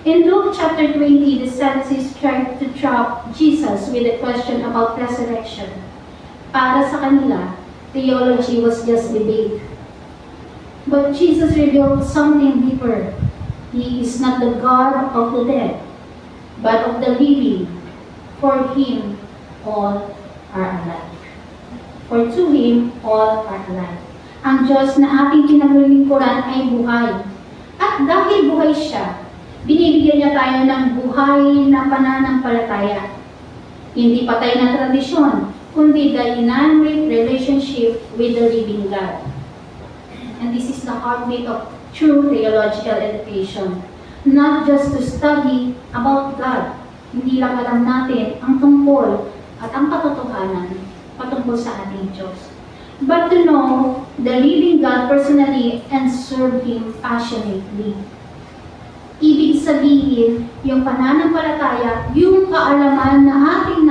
In Luke chapter 20, the Sadducees tried to trap Jesus with a question about resurrection. Para sa kanila, theology was just debate. But Jesus revealed something deeper. He is not the God of the dead, but of the living. For Him, all are alive. For to Him, all are alive. Ang Diyos na ating pinaglilingkuran ay buhay. At dahil buhay siya, binibigyan niya tayo ng buhay na pananampalataya. Hindi patay na tradisyon, kundi dynamic relationship with the living God. And this is the heartbeat of true theological education. Not just to study about God, hindi lang alam natin ang tungkol at ang katotohanan patungkol sa ating Diyos. But to know the living God personally and serve Him passionately. Ibig sabihin, yung pananampalataya, yung kaalaman na ating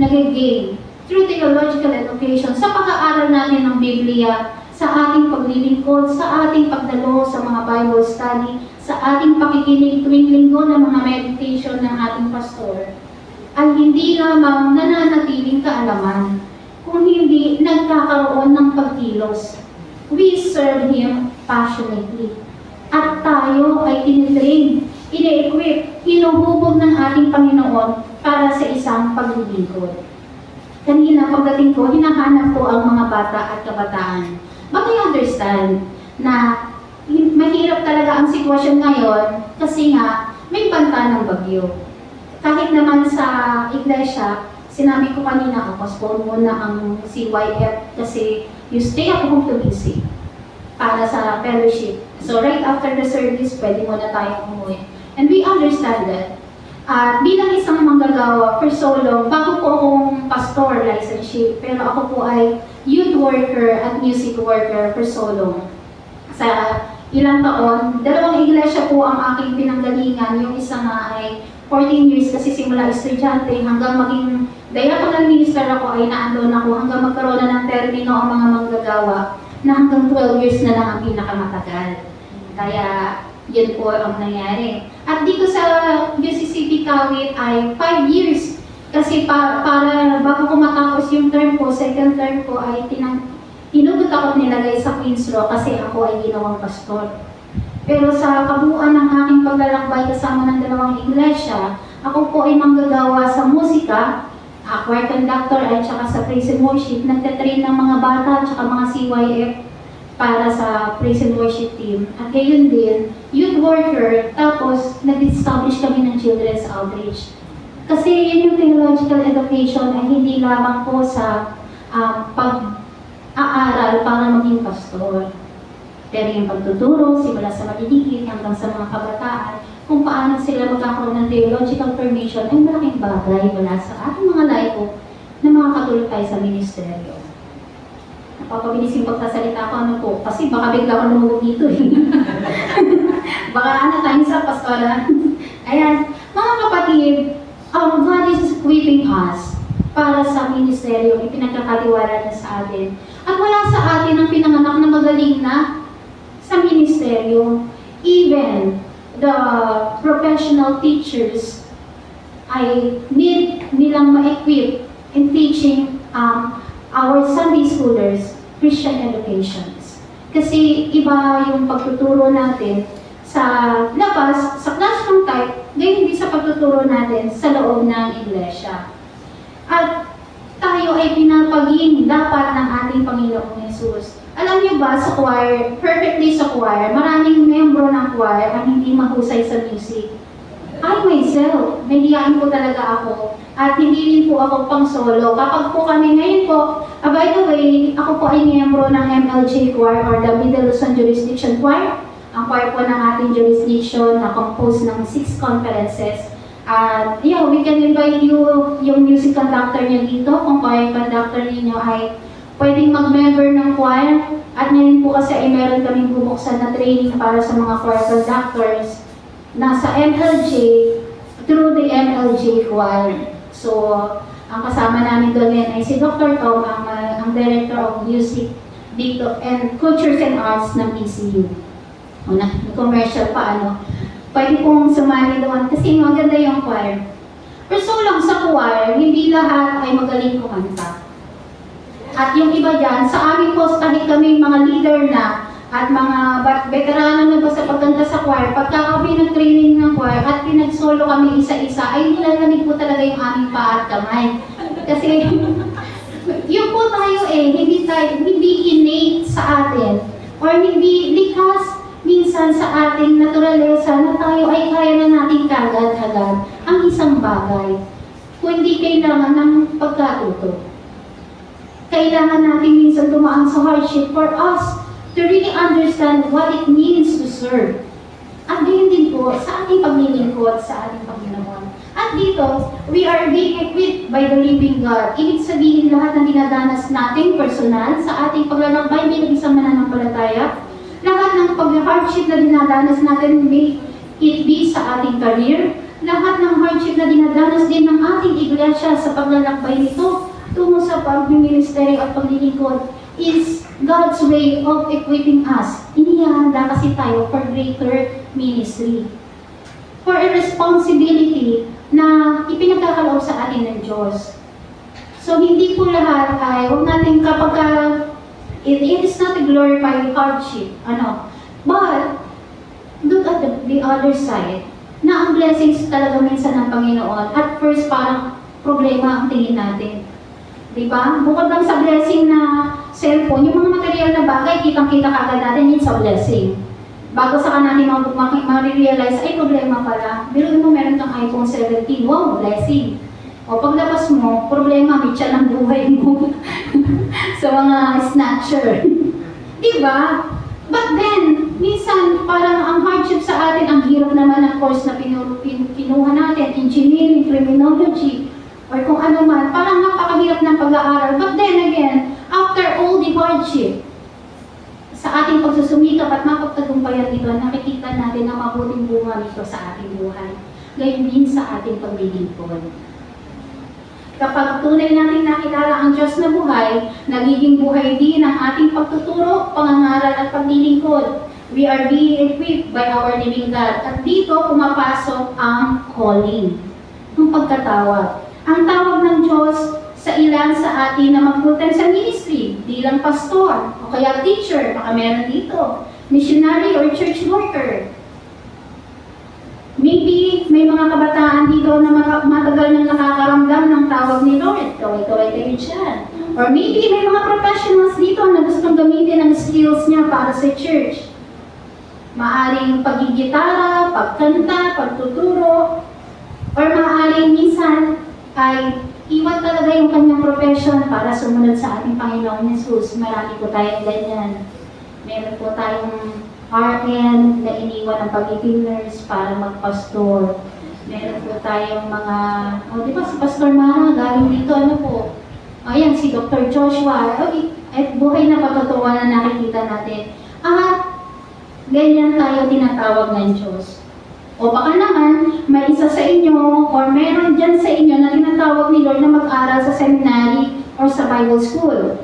nag-gain through theological education sa pag-aaral natin ng Biblia, sa ating paglilingkod, sa ating pagdalo sa mga Bible study, sa ating pakikinig tuwing linggo ng mga meditation ng ating pastor, ay hindi lamang nananatiling kaalaman, kung hindi nagkakaroon ng pagkilos. We serve Him passionately. At tayo ay tinitrain, ine-equip, hinuhubog ng ating Panginoon para sa isang paglilingkod. Kanina pagdating ko, hinahanap ko ang mga bata at kabataan. But I understand na mahirap talaga ang sitwasyon ngayon kasi nga may banta ng bagyo. Kahit naman sa iglesia, sinabi ko kanina, postpone muna ang CYF kasi you stay at home to be safe para sa fellowship. So right after the service, pwede muna tayong umuwi. And we understand that. At bilang isang manggagawa for so long, bago po akong pastor, licenseship, pero ako po ay youth worker at music worker for so long. Sa ilang taon, dalawang iglesia po ang aking pinanggalingan. Yung isa nga ay 14 years kasi simula estudyante hanggang maging diaconal minister ako ay naandun ako hanggang magkaroon na ng termino ang mga manggagawa na hanggang 12 years na lang ang pinakamatagal. Kaya yun po ang nangyari. At dito sa UCCP Kawit ay 5 years. Kasi para bago ko matapos yung term ko, second term ko ay inugot ako nilagay sa Queen's Row kasi ako ay ginawang pastor. Pero sa kabuuan ng aking paglalakbay kasama ng dalawang iglesia, ako po ay manggagawa sa musika, choir conductor at saka sa praise and worship. Nagtatrain ng mga bata at saka mga CYF para sa praise and worship team. At gayon din, youth worker, tapos nag-establish kami ng children's outreach. Kasi yun yung theological education ay hindi lamang po sa pag-aaral para maging pastor. Pero yung pagtuturo, simula sa maliliit hanggang sa mga kabataan, kung paano sila magkakaroon ng theological formation ay malaking bagay mula sa ating mga laiko na makakatulong tayo sa ministeryo. Napapabilis yung pagkasalita ko, ano po, kasi baka bigla ko lumubog dito eh. Baka tayo sa pastoral. Ayan, mga kapatid, God is equipping us para sa ministeryo, ipinagkakatiwala niya sa atin. At wala sa atin ang pinanganak na magaling na sa ministeryo. Even the professional teachers ay need nilang ma-equip in teaching our Sunday schoolers Christian educations. Kasi iba yung pagtuturo natin sa labas, sa classroom type, ngayon hindi sa pagtuturo natin sa loob ng iglesia. At tayo ay pinapaging dapat ng ating Panginoong Yesus. Alam niyo ba sa choir, perfectly sa choir, maraming membro ng choir ang hindi mahusay sa music. I myself, nahihiyain po talaga ako at hindi rin po ako pang solo. Kapag po kami ngayon po, by the way, ako po ay miyembro ng MLJ Choir or the Middle Luzon Jurisdiction Choir. Ang choir po ng ating jurisdiction na composed ng 6 conferences. And yeah, we can invite you, yung music conductor niyo dito, kung choir conductor niyo ay pwedeng mag-member ng choir. At ngayon po kasi ay meron kaming bubuksan na training para sa mga choir conductors nasa MLJ through the MLJ choir. So, ang kasama namin doon ay si Dr. Tom, ang Director of Music dito and Cultures and Arts ng PCU. Commercial pa pwede pong sumali doon kasi maganda yung choir. Pero so lang sa choir, hindi lahat ay magaling kumanta. At yung iba dyan, sa aming post kahit kami mga leader na at mga veterano na ba sa pagkanta sa choir, pagka kami nag-training ng choir at pinag-solo kami isa-isa, ay nilalamig po talaga yung aming paa at kamay. Kasi yung po tayo hindi innate sa atin or hindi likas minsan sa ating naturalesa na tayo ay kaya na natin kagad-agad ang isang bagay. Kung hindi kailangan ng pagkatuto. Kailangan natin minsan dumaan sa hardship for us to really understand what it means to serve. At gayon din po sa ating paglilingkod sa ating Panginoon. At dito, we are being equipped by the living God. Ibig sabihin lahat ng dinadanas natin personal sa ating paglalakbay bilang isang mananampalataya. Lahat ng pag-hardship na dinadanas natin, may it be sa ating career, lahat ng hardship na dinadanas din ng ating iglesia sa paglalakbay nito tungo sa pag-ministeryo at paglilingkod is God's way of equipping us. Inihahanda kasi tayo for greater ministry. For a responsibility na ipinagkakaloob sa atin ng Diyos. So hindi po lahat ay, huwag natin kapag it is not a glorified hardship. But, look at the other side, na ang blessings talaga minsan ng Panginoon. At first, parang problema ang tingin natin. Diba? Bukod lang sa blessing na cellphone, yung mga material na bagay, kitang-kita kagad natin, it's a blessing. Bago sa natin ma-realize, ay problema pala. Pero mo meron kang iPhone 17, wow, blessing. O paglabas mo, problema, bitya ng buhay mo sa mga snatcher. Diba? But then, minsan, parang ang hardship sa atin, ang hirap naman ng course na kinuha natin, engineering, criminology, or kung ano man, parang napakahirap ng pag-aaral. But then again, after all the hardship, sa ating pagsusumikap at mapagtagumpayan dito, nakikita natin na mabuting bunga nito sa ating buhay. Gayon din sa ating paglilingkod. Kapag tunay natin nakilala ang Diyos na buhay, nagiging buhay din ang ating pagtuturo, pangangaral at paglilingkod. We are being equipped by our living God. At dito pumapasok ang calling, ang pagkatawag. Ang tawag ng Diyos sa ilan sa atin na magpunta sa ministry, bilang pastor, o kaya teacher, baka meron dito, missionary or church worker. Maybe may mga kabataan dito na matagal nang nakakaramdam ng tawag ni Lord. Kaway-kaway kayo dyan. Or maybe may mga professionals dito na gustong gamitin ang skills niya para sa church. Maaring pagigitara, pagkanta, pagtuturo, or maaring minsan ay iwan talaga yung kanyang profession para sumunod sa ating Panginoon Jesus. Marami po tayong ganyan. Meron po tayong RN na iniwan ng pagiging nurse para magpastor. Meron po tayong mga, di ba si Pastor Mara, galing dito, ano po? Ayan, si Dr. Joshua. At buhay na pagkatuwa na nakikita natin. Ganyan tayo tinatawag ng Diyos. O baka naman, may isa sa inyo, or meron dyan sa inyo na tinatawag ni Lord na mag-aral sa seminary or sa Bible school.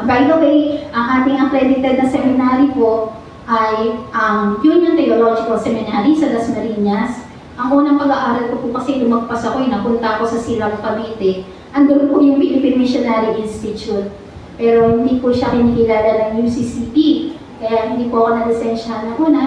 By the way, ang ating accredited na seminary po ay ang Union Theological Seminary sa Dasmariñas. Ang unang pag-aaral ko po kasi lumagpas ako, napunta ako sa Silang Cavite. Andun po yung Philippine Missionary Institute. Pero hindi po siya kinikilala ng UCCP. Kaya hindi po ako na-lisensya na una.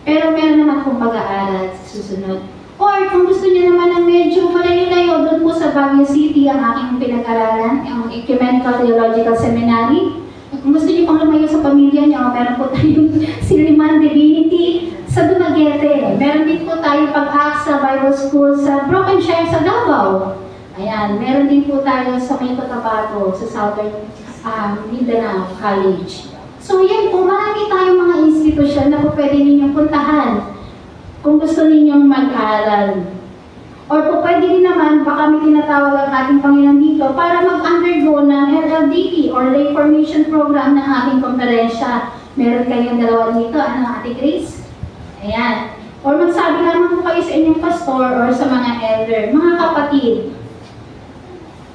Pero meron naman pong pag-aaral sa susunod. Or kung gusto niyo naman ng medyo malayo-layo, doon po sa Baguio City ang aking pinag-aralan, ang Ecumenical Theological Seminary. Kung gusto niyo pang lumayo sa pamilya niyo, meron po tayong Siliman Divinity sa Dumaguete. Meron din po tayong Pag-asa Bible School sa Brokenshire sa Davao. Ayan, meron din po tayo sa May Cotabato sa Southern Mindanao College. So yan po, marami tayong mga institusyon na po pwede ninyong puntahan kung gusto ninyong mag-aral. Or po pwede rin naman, baka may tinatawag ang ating Panginoon dito para mag-undergo ng LLDP or Lay Formation Program ng ating konferensya. Meron kayong dalawa dito, Ate Grace? Ayan. Or magsabi naman po kayo sa inyong pastor or sa mga elder, mga kapatid.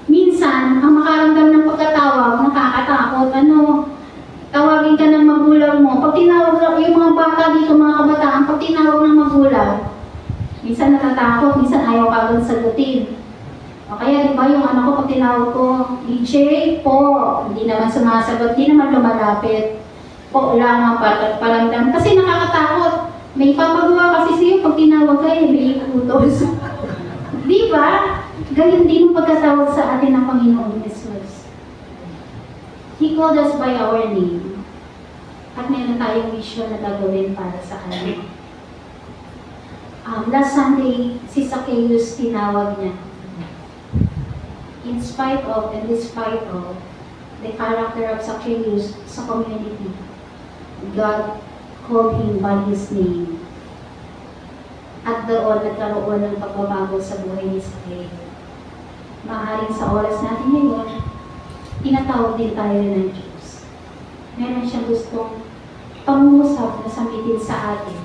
Minsan, ang makaramdam ng pagkatawag, nakakatakot, tawagin ka ng magulang mo. Pag tinawag yung mga bata dito, mga kabataan, pag tinawag ng magulang, minsan natatakot, minsan ayaw kagad sagutin. O kaya, di ba, yung anak ko, pag tinawag ko, DJ po, hindi naman sumasagot, hindi naman lumalapit. Po, wala nga paramdam. Kasi nakakatakot. May papagawa kasi sa'yo, pag tinawag ka, may ikutos. Di ba? Ganyan din ang pagkatawag sa atin ng Panginoon Jesus. He called us by our name. At meron tayong mission na gagawin para sa Kanya. Last Sunday, si Zacchaeus tinawag niya. In spite of and despite of the character of Zacchaeus sa community, God called him by his name. At doon nagkaroon ng pagbabago sa buhay ni Zacchaeus. Maaaring sa oras natin ngayon, tinatawag din tayo ng Diyos. Meron siyang gustong pangungusap na sambitin sa atin.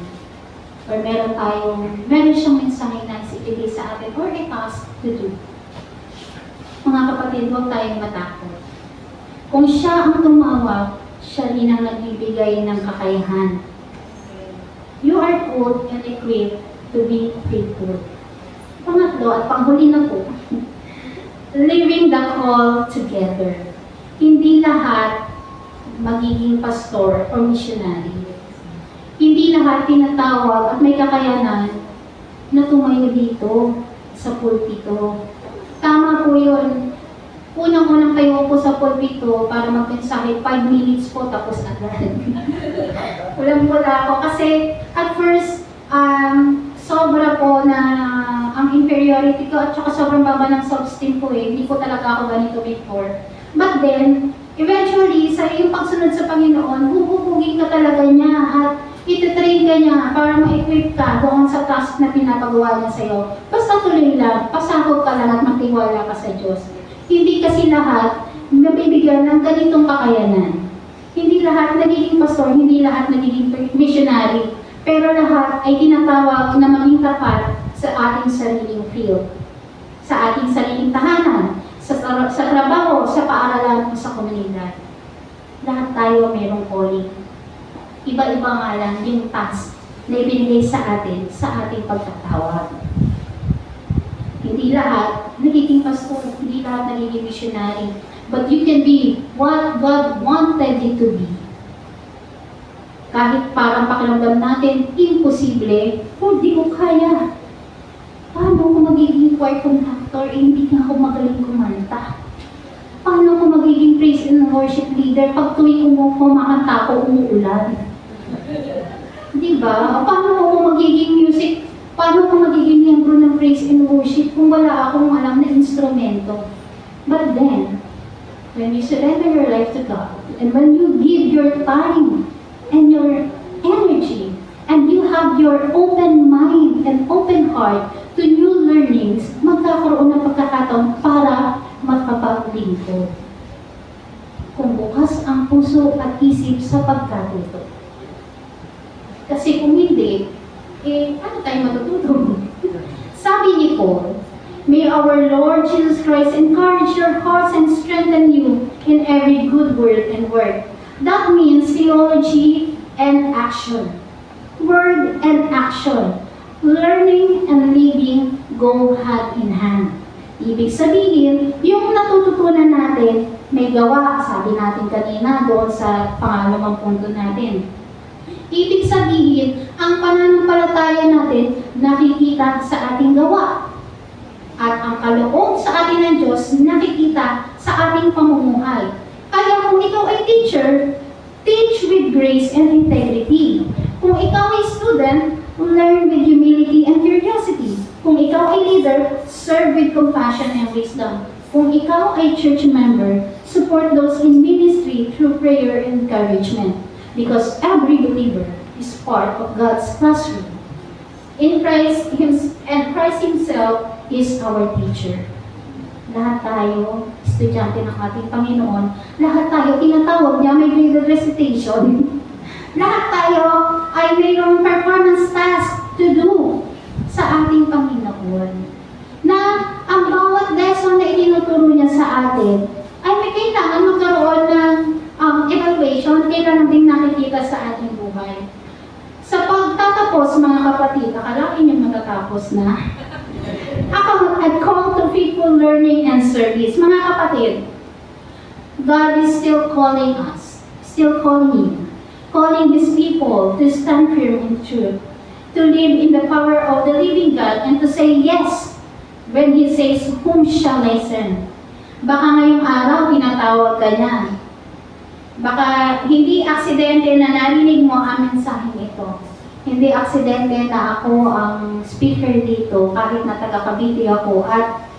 Or meron siyang mensahe na ibigay sa atin or a task to do. Mga kapatid, huwag tayong matakot. Kung siya ang tumawag, siya rin ang nagbibigay ng kakayahan. You are called and equipped to be faithful. Pangatlo at panghuli na po, living the call together. Hindi lahat magiging pastor or missionary. Hindi lahat tinatawag at may kakayanan na tumayo dito sa pulpito. Tama po yun. Unang-unang kayo po sa pulpito para magmensahe, 5 minutes po tapos agad. Ulang-wala ako kasi at first, sobra po na ang inferiority ko at saka sobrang baba ng self-esteem ko Hindi ko talaga ako ganito before. But then, eventually, sa iyong pagsunod sa Panginoon, hubugin ka talaga niya at ititrain ka niya para ma-equip ka doon sa task na pinapagawa niya sa iyo. Basta tuloy lang, pasakot ka lang at magtiwala ka sa Diyos. Hindi kasi lahat nabibigyan ng ganitong kakayanan. Hindi lahat nagiging pastor, hindi lahat nagiging missionary. Pero lahat ay tinatawag na maging tapat sa ating sariling field, sa ating sariling tahanan, sa trabaho, sa paaralan o sa komunidad. Lahat tayo mayroong calling. Iba-iba nga lang yung task na ibinigay sa atin sa ating pagtatawag. Hindi lahat nagiging pastor, hindi lahat nagiging missionary. But you can be what God wanted you to be. Kahit parang pakiramdam natin, imposible, hindi ko kaya. Paano ko magiging choir conductor, hindi nga ako magaling kumanta? Paano ko magiging praise and worship leader pag tuwing kumakanta ko umuulan? Diba? Paano ako magiging music? Paano ko magiging miyembro ng praise and worship kung wala akong alam na instrumento? But then, when you surrender your life to God, and when you give your time and your energy, and you have your open mind and open heart to new learnings, magkakaroon ng pagkakataon para makapaglingkod. Kung bukas ang puso at isip sa pagkatuto. Kasi kung hindi, ano tayo matututo? Sabi ni Paul, may our Lord Jesus Christ encourage your hearts and strengthen you in every good word and work. That means theology and action. Word and action. Learning and living go hand in hand. Ibig sabihin, yung natututunan natin, may gawa, sabi natin kanina doon sa pangalawang punto natin. Ibig sabihin, ang pananampalataya natin nakikita sa ating gawa. At ang kaloob sa atin ng Diyos nakikita sa ating pamumuhay. Kaya kung ikaw ay teacher, teach with grace and integrity. Kung ikaw ay student, learn with humility and curiosity. Kung ikaw ay leader, serve with compassion and wisdom. Kung ikaw ay church member, support those in ministry through prayer and encouragement. Because every believer is part of God's classroom. In Christ, and Christ Himself is our teacher. Lahat tayo, estudyante ng ating Panginoon, lahat tayo, tinatawag niya, may graded recitation. Lahat tayo ay mayroong performance task to do sa ating Panginoon. Na ang bawat lesson na itinuturo niya sa atin, ay may kailangan magkaroon ng evaluation, kailangan din nakikita sa ating buhay. Sa pagtatapos, mga kapatid, akalain niyo matatapos na. A call to faithful learning and service. Mga kapatid, God is still calling us, still calling His people to stand firm in truth, to live in the power of the living God, and to say yes when He says, whom shall I send? Baka ngayong araw, tinatawag ka niya. Baka hindi aksidente na narinig mo ang mensaheng ito. Hindi aksidente na ako ang speaker dito kahit na taga Cavite ako at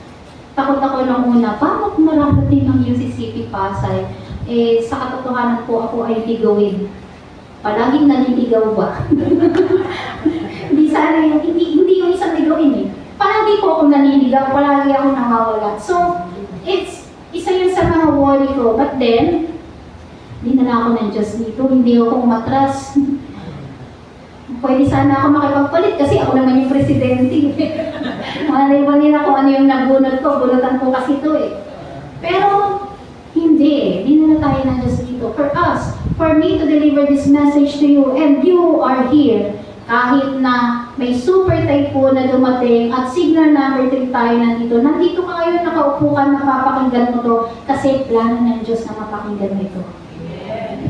takot ako nung una, paano kung mararating ang UCCP Pasay? Sa katotohanan po ako ay ligawin. Palaging naliligaw ba? Hindi sana yung, hindi yung isang ligawin eh. Palagi po ako naliligaw, palagi ako nawawala. So, isa yun sa mga worry ko. But then, dinala ako ng Diyos dito, hindi ako umatras. Pwede sana ako makipagpalit kasi ako naman yung presidente. Malay ba nila kung ano yung nabunot ko, bunutan ko kasi ito eh. Pero, hindi na tayo ng Diyos dito. For us, for me to deliver this message to you, and you are here, kahit na may super typhoon na dumating at signal number 3 tayo nandito kayo, nakaupo ka, napapakinggan mo to, kasi plano ng Diyos na mapakinggan mo ito.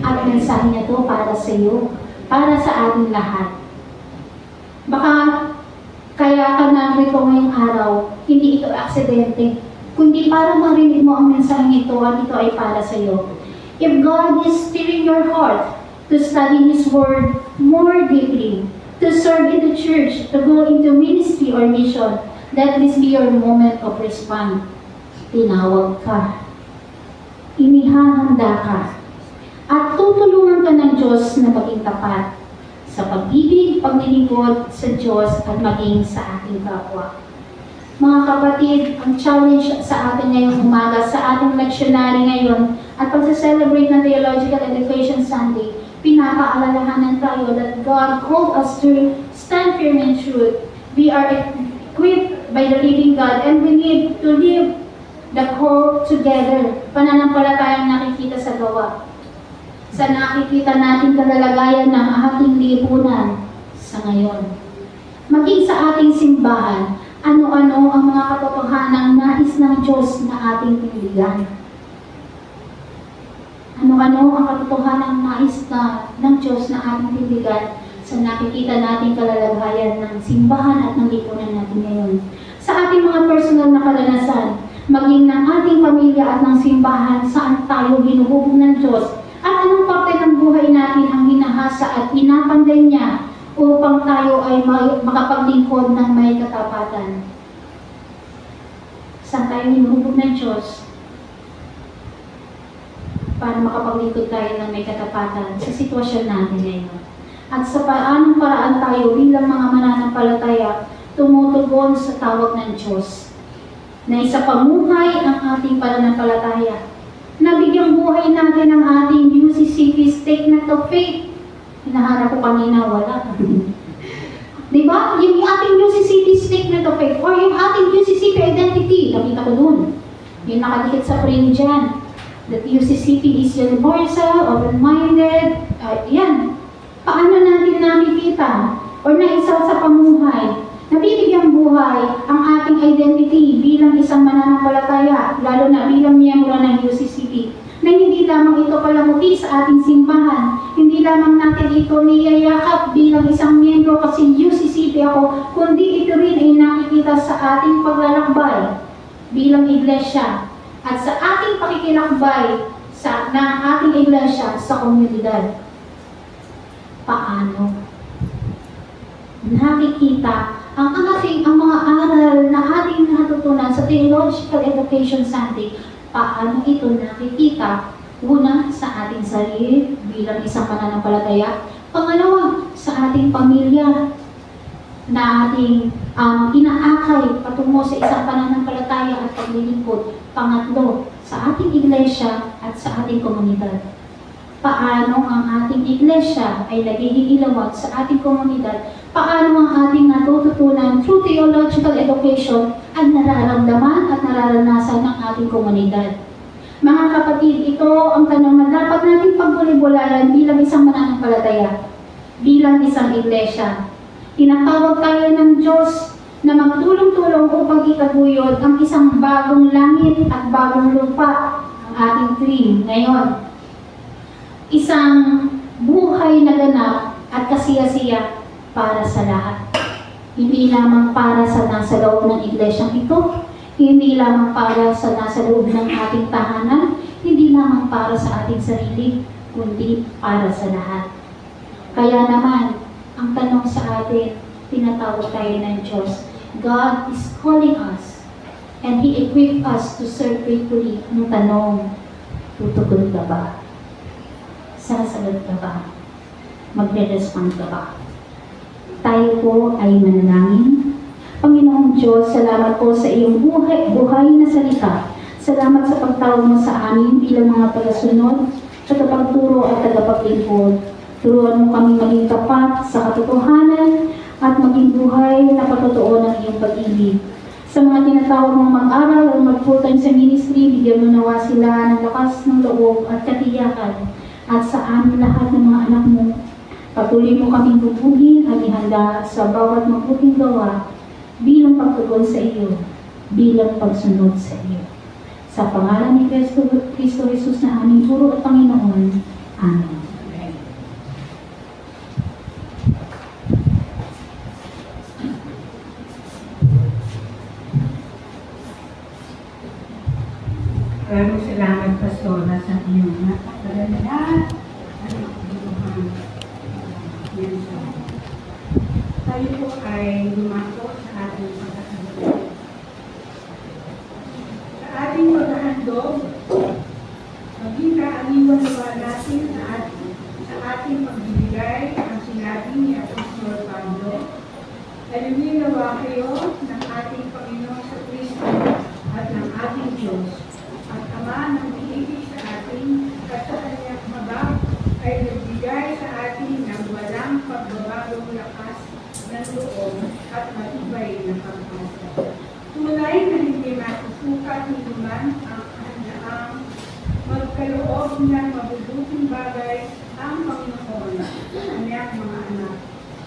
At mensahe niya to para sa iyo, para sa ating lahat. Baka kaya ka narito ngayong araw, hindi ito aksidente, kundi para marinig mo ang mensaheng ito at ito ay para sa iyo. If God is stirring your heart to study His Word more deeply, to serve in the church, to go into ministry or mission, let this be your moment of response. Tinawag ka. Inihahanda ka. At tutulungan ka ng Diyos na maging tapat sa pag-ibig, paglilingkod sa Diyos at maging sa ating kapwa. Mga kapatid, ang challenge sa atin ngayong umaga, sa ating lectionary ngayon, at pag-celebrate ng Theological Education Sunday, pinapaalalahanan tayo that God called us to stand firm in truth. We are equipped by the living God and we need to live the call together. Pananampalatayang nakikita sa gawa. sa nakikita nating kalalagayan ng ating lipunan sa ngayon. Maging sa ating simbahan, ano-ano ang mga katotohanang nais ng Diyos na ating tindigan. Ano-ano ang katotohanang nais ng Diyos na ating tindigan sa nakikita nating kalalagayan ng simbahan at ng lipunan natin ngayon. Sa ating mga personal na karanasan, maging ng ating pamilya at ng simbahan, saan tayo hinuhubog ng Diyos at anong parte ng buhay natin ang hinahasa at pinapanday niya upang tayo ay makapaglingkod ng may katapatan. Saan tayo hinuhubog ng Diyos para makapaglingkod tayo ng may katapatan sa sitwasyon natin ngayon. At sa paanong paraan tayo bilang mga mananampalataya tumutugon sa tawag ng Diyos na isa pamuhay ang ating pananampalataya. Nabigyang buhay natin ang ating UCCP Statement of Faith. Hinahanap ko kanina, wala. Diba? Yung ating UCCP Statement of Faith or yung ating UCCP Identity, nakita ko dun. Yung nakadikit sa frame dyan. That UCCP is universal, open-minded, yan. Paano natin nakikita or naisal sa pamuhay? Nabibigyang buhay ang ating identity bilang isang mananampalataya, lalo na bilang miyembro ng UCCP, na hindi lamang ito palamuti sa ating simbahan, hindi lamang natin ito niyayakap bilang isang miyembro kasi UCCP ako, kundi ito rin ay nakikita sa ating paglalakbay bilang iglesia at sa ating pakikilakbay ng ating iglesia sa komunidad. Paano nakikita ang mga aral na ating natutunan sa Theological Education Sunday, paano ito nakikita? Una, sa ating sarili bilang isang pananampalataya. Pangalawa, sa ating pamilya na ating inaakay patungo sa isang pananampalataya at paglilingkod. Pangatlo, sa ating iglesia at sa ating komunidad. Paano ang ating iglesia ay nagiging ilawag sa ating komunidad? Paano ang ating natututunan through theological education ay nararamdaman at nararanasan ng ating komunidad? Mga kapatid, ito ang tanong na dapat natin pagbuli-bulayan bilang isang mananampalataya, bilang isang iglesia. Tinatawag tayo ng Diyos na magtulong-tulong upang ikaguyod ang isang bagong langit at bagong lupa, ang ating theme ngayon. Isang buhay na ganap at kasiyasiya para sa lahat. Hindi lamang para sa nasa loob ng iglesyang ito, hindi lamang para sa nasa loob ng ating tahanan, hindi lamang para sa ating sarili, kundi para sa lahat. Kaya naman, ang tanong sa atin, tinatawag tayo ng Diyos, God is calling us and He equipped us to serve faithfully. Ang tanong, tutugon ka ba? Sasagot ka ba? Magre-respond ka ba? Tayo po ay manalangin. Panginoong Diyos, salamat po sa iyong buhay na salita. Salamat sa pagtawag mo sa amin bilang mga tagasunod, tagapagturo at tagapaglingkod. Turuan mo kami maging tapat sa katotohanan at maging buhay na patotoo ng iyong pag-ibig. Sa mga tinatawag mong mag-aral o mag-full-time sa ministry, bigyan mo nawa sila ng lakas ng loob at katiyakan. At sa amin lahat ng mga anak mo, patuloy mo kaming bubugin at ihanda sa bawat mabuting gawa bilang pagtugon sa iyo, bilang pagsunod sa iyo. Sa pangalan ni Kristo Jesus na aming Guro at Panginoon. Amen. Maraming salamat, Pastora, sa inyong napakaganda at makabuluhan. Tayo po ay lumako sa ating pagkakaroon. Sa ating pagkahandog, maging kaaliwan nawa natin sa ating pagbibigay ang sinabi ni Apostol Pablo. Alawin nawa kayo ng ating Panginoon sa Kristo at ng ating Diyos. At Ama ng pag-ibig sa atin, at sa kanyang habang ay nagbigay sa atin ng walang pagbabagong lakas ng loob at matibay na pag-asa. Tunay na hindi masusukat ni naman ang handaang magkaloob ng mabubuti mabuting bagay ang Panginoon sa kanyang mga anak.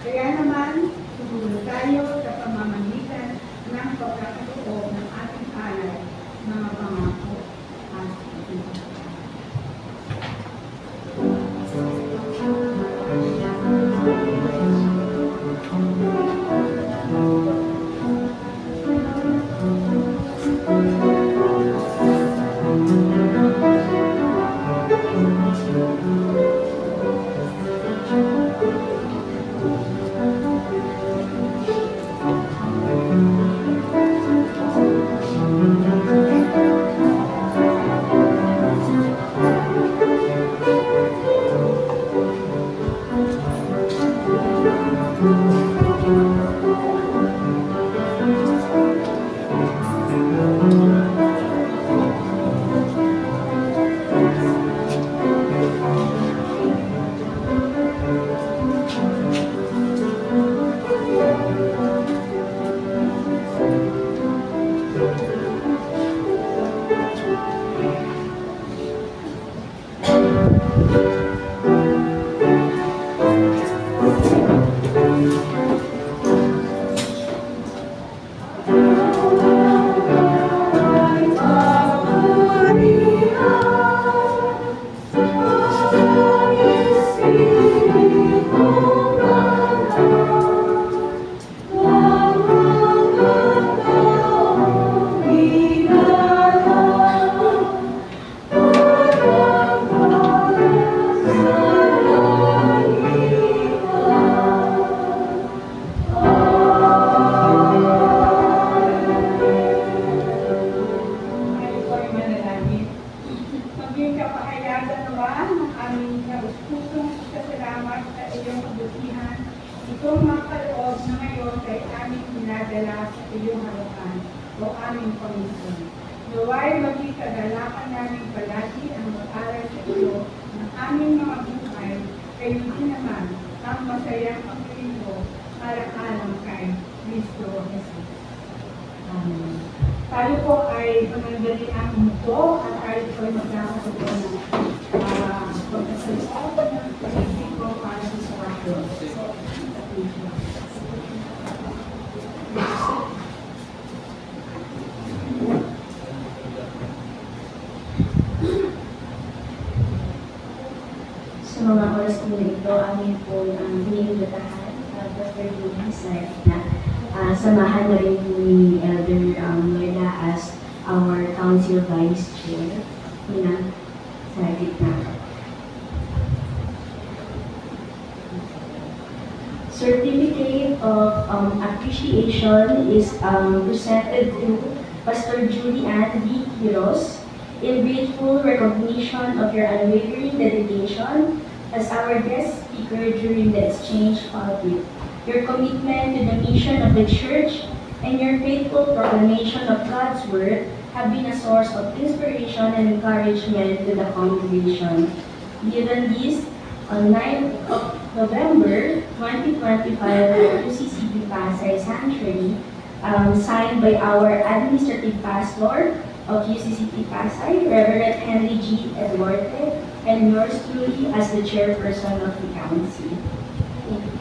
Kaya naman, sumunod tayo sa pamamagitan ng pagkakatotoo ng ating alay, mga pangako at pagkakataon. Maging kapahayagan naman ng aming nabus-pusong pasasalamat sa iyong kabutihan. Itong makaloob na ngayon kay aming pinadala sa iyong harapan o aming Panginoon. Naway maging kagalakan namin palagi ang mag-aral sa iyo ng aming mga buhay, kayo din naman ang masayang pagpiliho para alam kay Kristo Jesus. Amen. Tayo po ay panandali ang muto at tayo po ay magkakasubo ng pagkasalita ng pag-ibig ko para sa ato. Sa mga oras po ito, amin po ang hinihilatahan Dr. Luis na samahan na rin po ni Elder Lola as our Council Vice Chair na sa gitna. Certificate of appreciation is presented to Pastor Julian V. Quiros in grateful recognition of your unwavering dedication as our guest speaker during the exchange pulpit. Your commitment to the mission of the Church and your faithful proclamation of God's Word have been a source of inspiration and encouragement to the congregation. Given this, on 9th of November 2025 at UCCB Pasay Sanctuary, signed by our Administrative Pastor of UCCB Pasay, Reverend Henry G. Eduarte, and yours truly as the Chairperson of the Council. Thank you.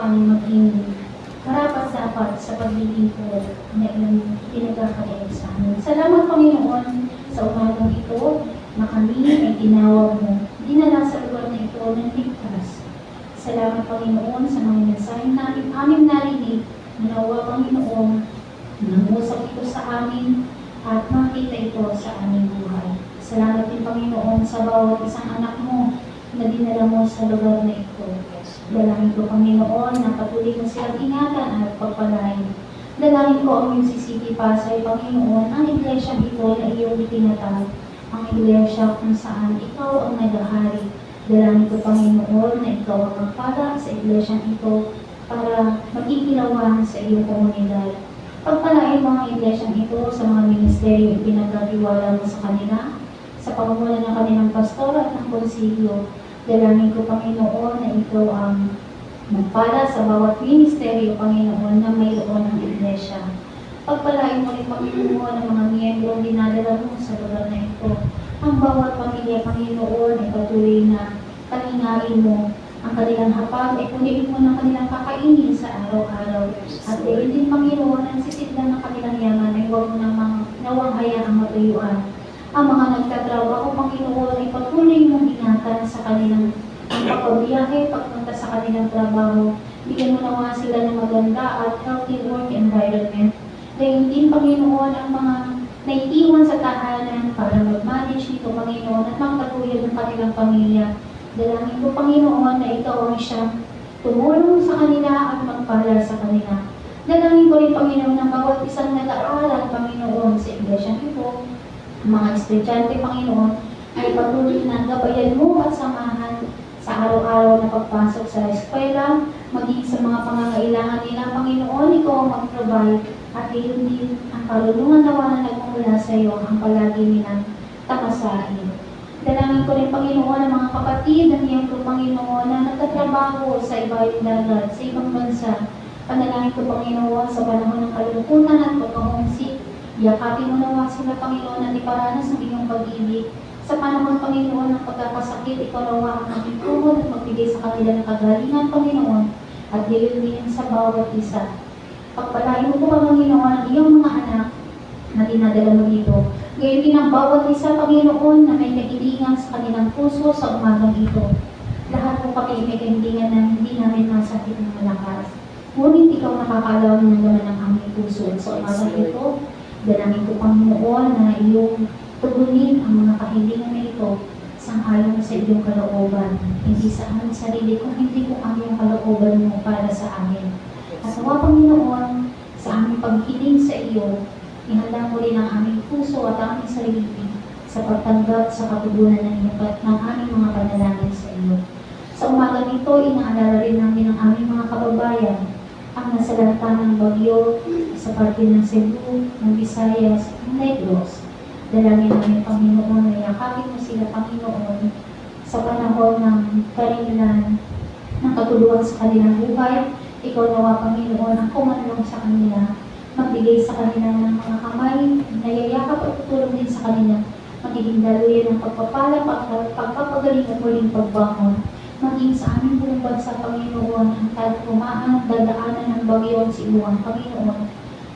upang maging karapat-dapat sa paglilingkod na iyong pinagkakalain sa amin. Salamat, Panginoon, sa umagang ito na kami ay tinawag mo, dinala sa lugar na ito ng ligtas. Salamat, Panginoon, sa mga mensaheng namin aming narinig, nawa, Panginoon, nangusap ito sa amin at makita ito sa aming buhay. Salamat din, Panginoon, sa bawat isang anak mo na dinala mo sa lugar na ito. Dalangin ko, Panginoon, na patuloy mo silang ingatan at pagpalain. Dalangin ko ang iyong sisipipasay, Panginoon, ang iglesia ito na iyong itinatag, ang iglesia kung saan ikaw ang nagahari. Dalangin ko, Panginoon, na ikaw ang magpala sa iglesia ito para magkikilawan sa iyong komunidad. Pagpalain mo ang iglesia ito sa mga ministeryo ipinagkatiwala mo sa kanila, sa pamumuno ng kanilang pastor at ng konsilyo. Dalangin ko, Panginoon, na ikaw ang magpala sa bawat ministeryo, Panginoon, na mayroon ng iglesia. Pagpalain mo rin, Panginoon, ang mga miyembrong dinadala mo sa lugar na ito. Ang bawat pamilya, Panginoon, ay patuloy na palingain mo ang kanilang hapag, ay punin mo ng kanilang kakainin sa araw-araw. At dahil din, Panginoon, ang sisidlan ng kanilang yaman, ay huwag mo namang nawang hayaang matuyuan. Ang mga nagtatrabaho, Panginoon, ay patuloy mong ingatan sa kanilang pagbiyahe, pagpunta sa kanilang trabaho. Bigyan mo nawa sila ng maganda at healthy work environment. Dahil din, Panginoon, ang mga naitiwan sa tahanan para mag-manage nito, Panginoon, at magpatuloy ng kanilang pamilya. Dalangin ko, Panginoon, na ikaw ang siyang tumulong sa kanila at magpala sa kanila. Dalangin ko rin, Panginoon, ng bawat isang nag-aaral, Panginoon, sa iglesia ito, mga estudyante, Panginoon, ay patuloy na gabayan mo at samahan sa araw-araw na pagpasok sa eskwela, maging sa mga pangangailangan nila, Panginoon, ikaw ang mag-provide at iyon din ang kalulungan nawa na nagmumula sa iyo ang palagi nilang tamasain. Dalangin ko rin, Panginoon, ang mga kapatid ng iyong Panginoon na nagtatrabaho sa ibang dagat, sa ibang bansa. Panalangin ko, Panginoon, sa panahon ng kalungkutan at pagkahumsik, yakapin mo nawa sila, Panginoon, at iparanas ng iyong pag-ibig. Sa panahon, Panginoon, ng pagkakasakit, ikaw nawa ang maging tuhod at magbigay sa kanila ng kagalingan, Panginoon, at gayon din sa bawat isa. Pagpalain mo po, Panginoon, ang iyong mga anak na dinadala mo dito. Gayon din ang bawat isa, Panginoon, na may kahilingan sa kanilang puso sa umagang ito. Lahat po kami may kahilingan na hindi namin masakit ng malakas. Ngunit ikaw nakakaalam ng naman ng aming puso sa umagang ito. Dalangin ko, Panginoon, na iyong tugunin ang mga kahilingan na ito sangayon sa iyong kalooban. Hindi sa aming sarili, kung hindi kung aming kalooban mo para sa amin. At nawa, Panginoon, sa aming paghiling sa iyo, ihanda mo rin ang aming puso at aming sarili sa pagtanggap sa katugunan ng aming mga panalangin sa iyo. Sa umaga nito, inaalala rin namin ang aming mga kababayan, ang nasalanta ng bagyo sa parte ng Cebu, ng Visayas, ng Negros. Dalangin namin, Panginoon, na yakapin mo sila, Panginoon, sa panahon ng karilan, ng katuluan sa kanilang buhay. Ikaw nawa, Panginoon, ang kumanlong sa kanila, magbigay sa kanila ng mga kamay, nayayakap at tutulong din sa kanila, magiging daluyan ng pagpapala, pagpapagaling at muling pagbangon. Maging sa aming buong bansa, Panginoon, ang tumaan, dadaanan ng bagyo sa iluwang, Panginoon,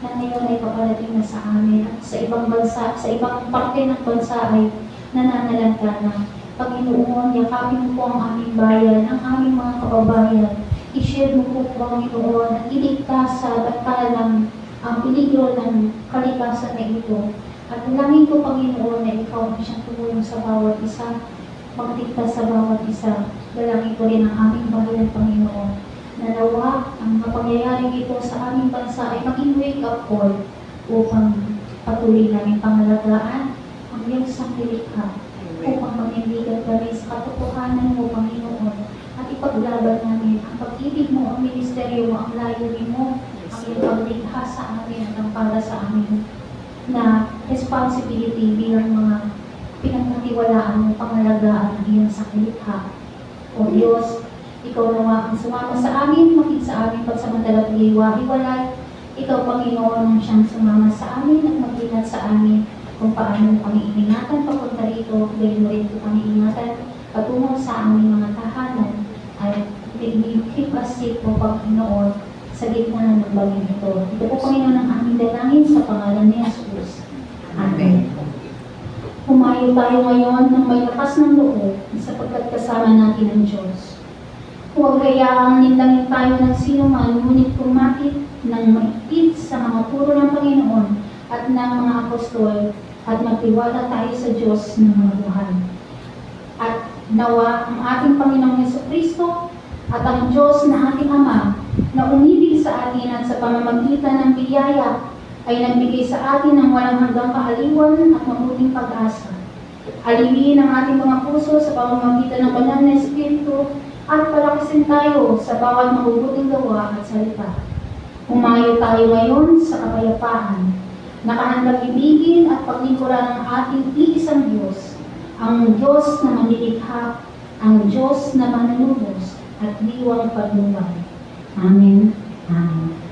na ngayon ay paparating na sa amin at sa ibang bansa, sa ibang parte ng bansa ay nananalanta na. Panginoon, yakapin mo po ang aming bayan, ang aming mga kababayan. I-share mo po, Panginoon, at iligtas sa batalang ang peligro ng kalikasan na ito. At dalangin ko, Panginoon, na ikaw ang siyang tumulong sa bawat isa, magligtas sa bawat isa. Dalangin ko rin ang aming bayan, Panginoon, na nawa ang mga pangyayaring ito sa aming bansa ay maging wake-up call upang patuloy namin pangalagaan ang iyong sanglilikha, upang manindigan kami sa katotohanan mo, Panginoon, at ipaglaban namin ang pag-ibig mo, ang ministeryo mo, ang layunin mo, ang iyong paglikha sa amin at ang para sa amin na responsibility bilang mga pinagkatiwalaan mo, pangalagaan ang iyong sanglilikha. O Diyos, ikaw nawa ang sumama sa amin, maging sa amin pagsamantala pag-iwa-hiwalay. Ikaw, Panginoon, ang siyang sumama sa amin at mag-ingat sa amin kung paano kami ingatan papunta rito, gayon mo rin kung kami ingatan patungo sa aming mga tahanan. At May you keep us safe po, Panginoon, sa gitna ng bagay ito. Ito po, Panginoon, ang aming dalangin sa pangalan ni Jesus. Amen. Humayo tayo ngayon ng may lakas ng loob sapagkat kasama natin ang Diyos. Huwag hayaang nindangin tayo ng sino man, ngunit kumapit ng maigpit sa mga turo ng Panginoon at ng mga apostol at magtiwala tayo sa Diyos ng mga buhay. At nawa ang ating Panginoong Jesucristo at ang Diyos na ating Ama na umibig sa atin at sa pamamagitan ng biyaya ay nagbigay sa atin ng walang hanggang kaaliwan at mabuting pag-asa. Aliwin ang ating mga puso sa pamamagitan ng banal na Espiritu at palakasin tayo sa bawat mabubuting gawa at salita. Humayo tayo ngayon sa kapayapaan, nakahandang ibigin at paglingkuran ng ating iisang Diyos, ang Diyos na manlilikha, ang Diyos na mananubos at diwang pagnuway. Amen. Amen.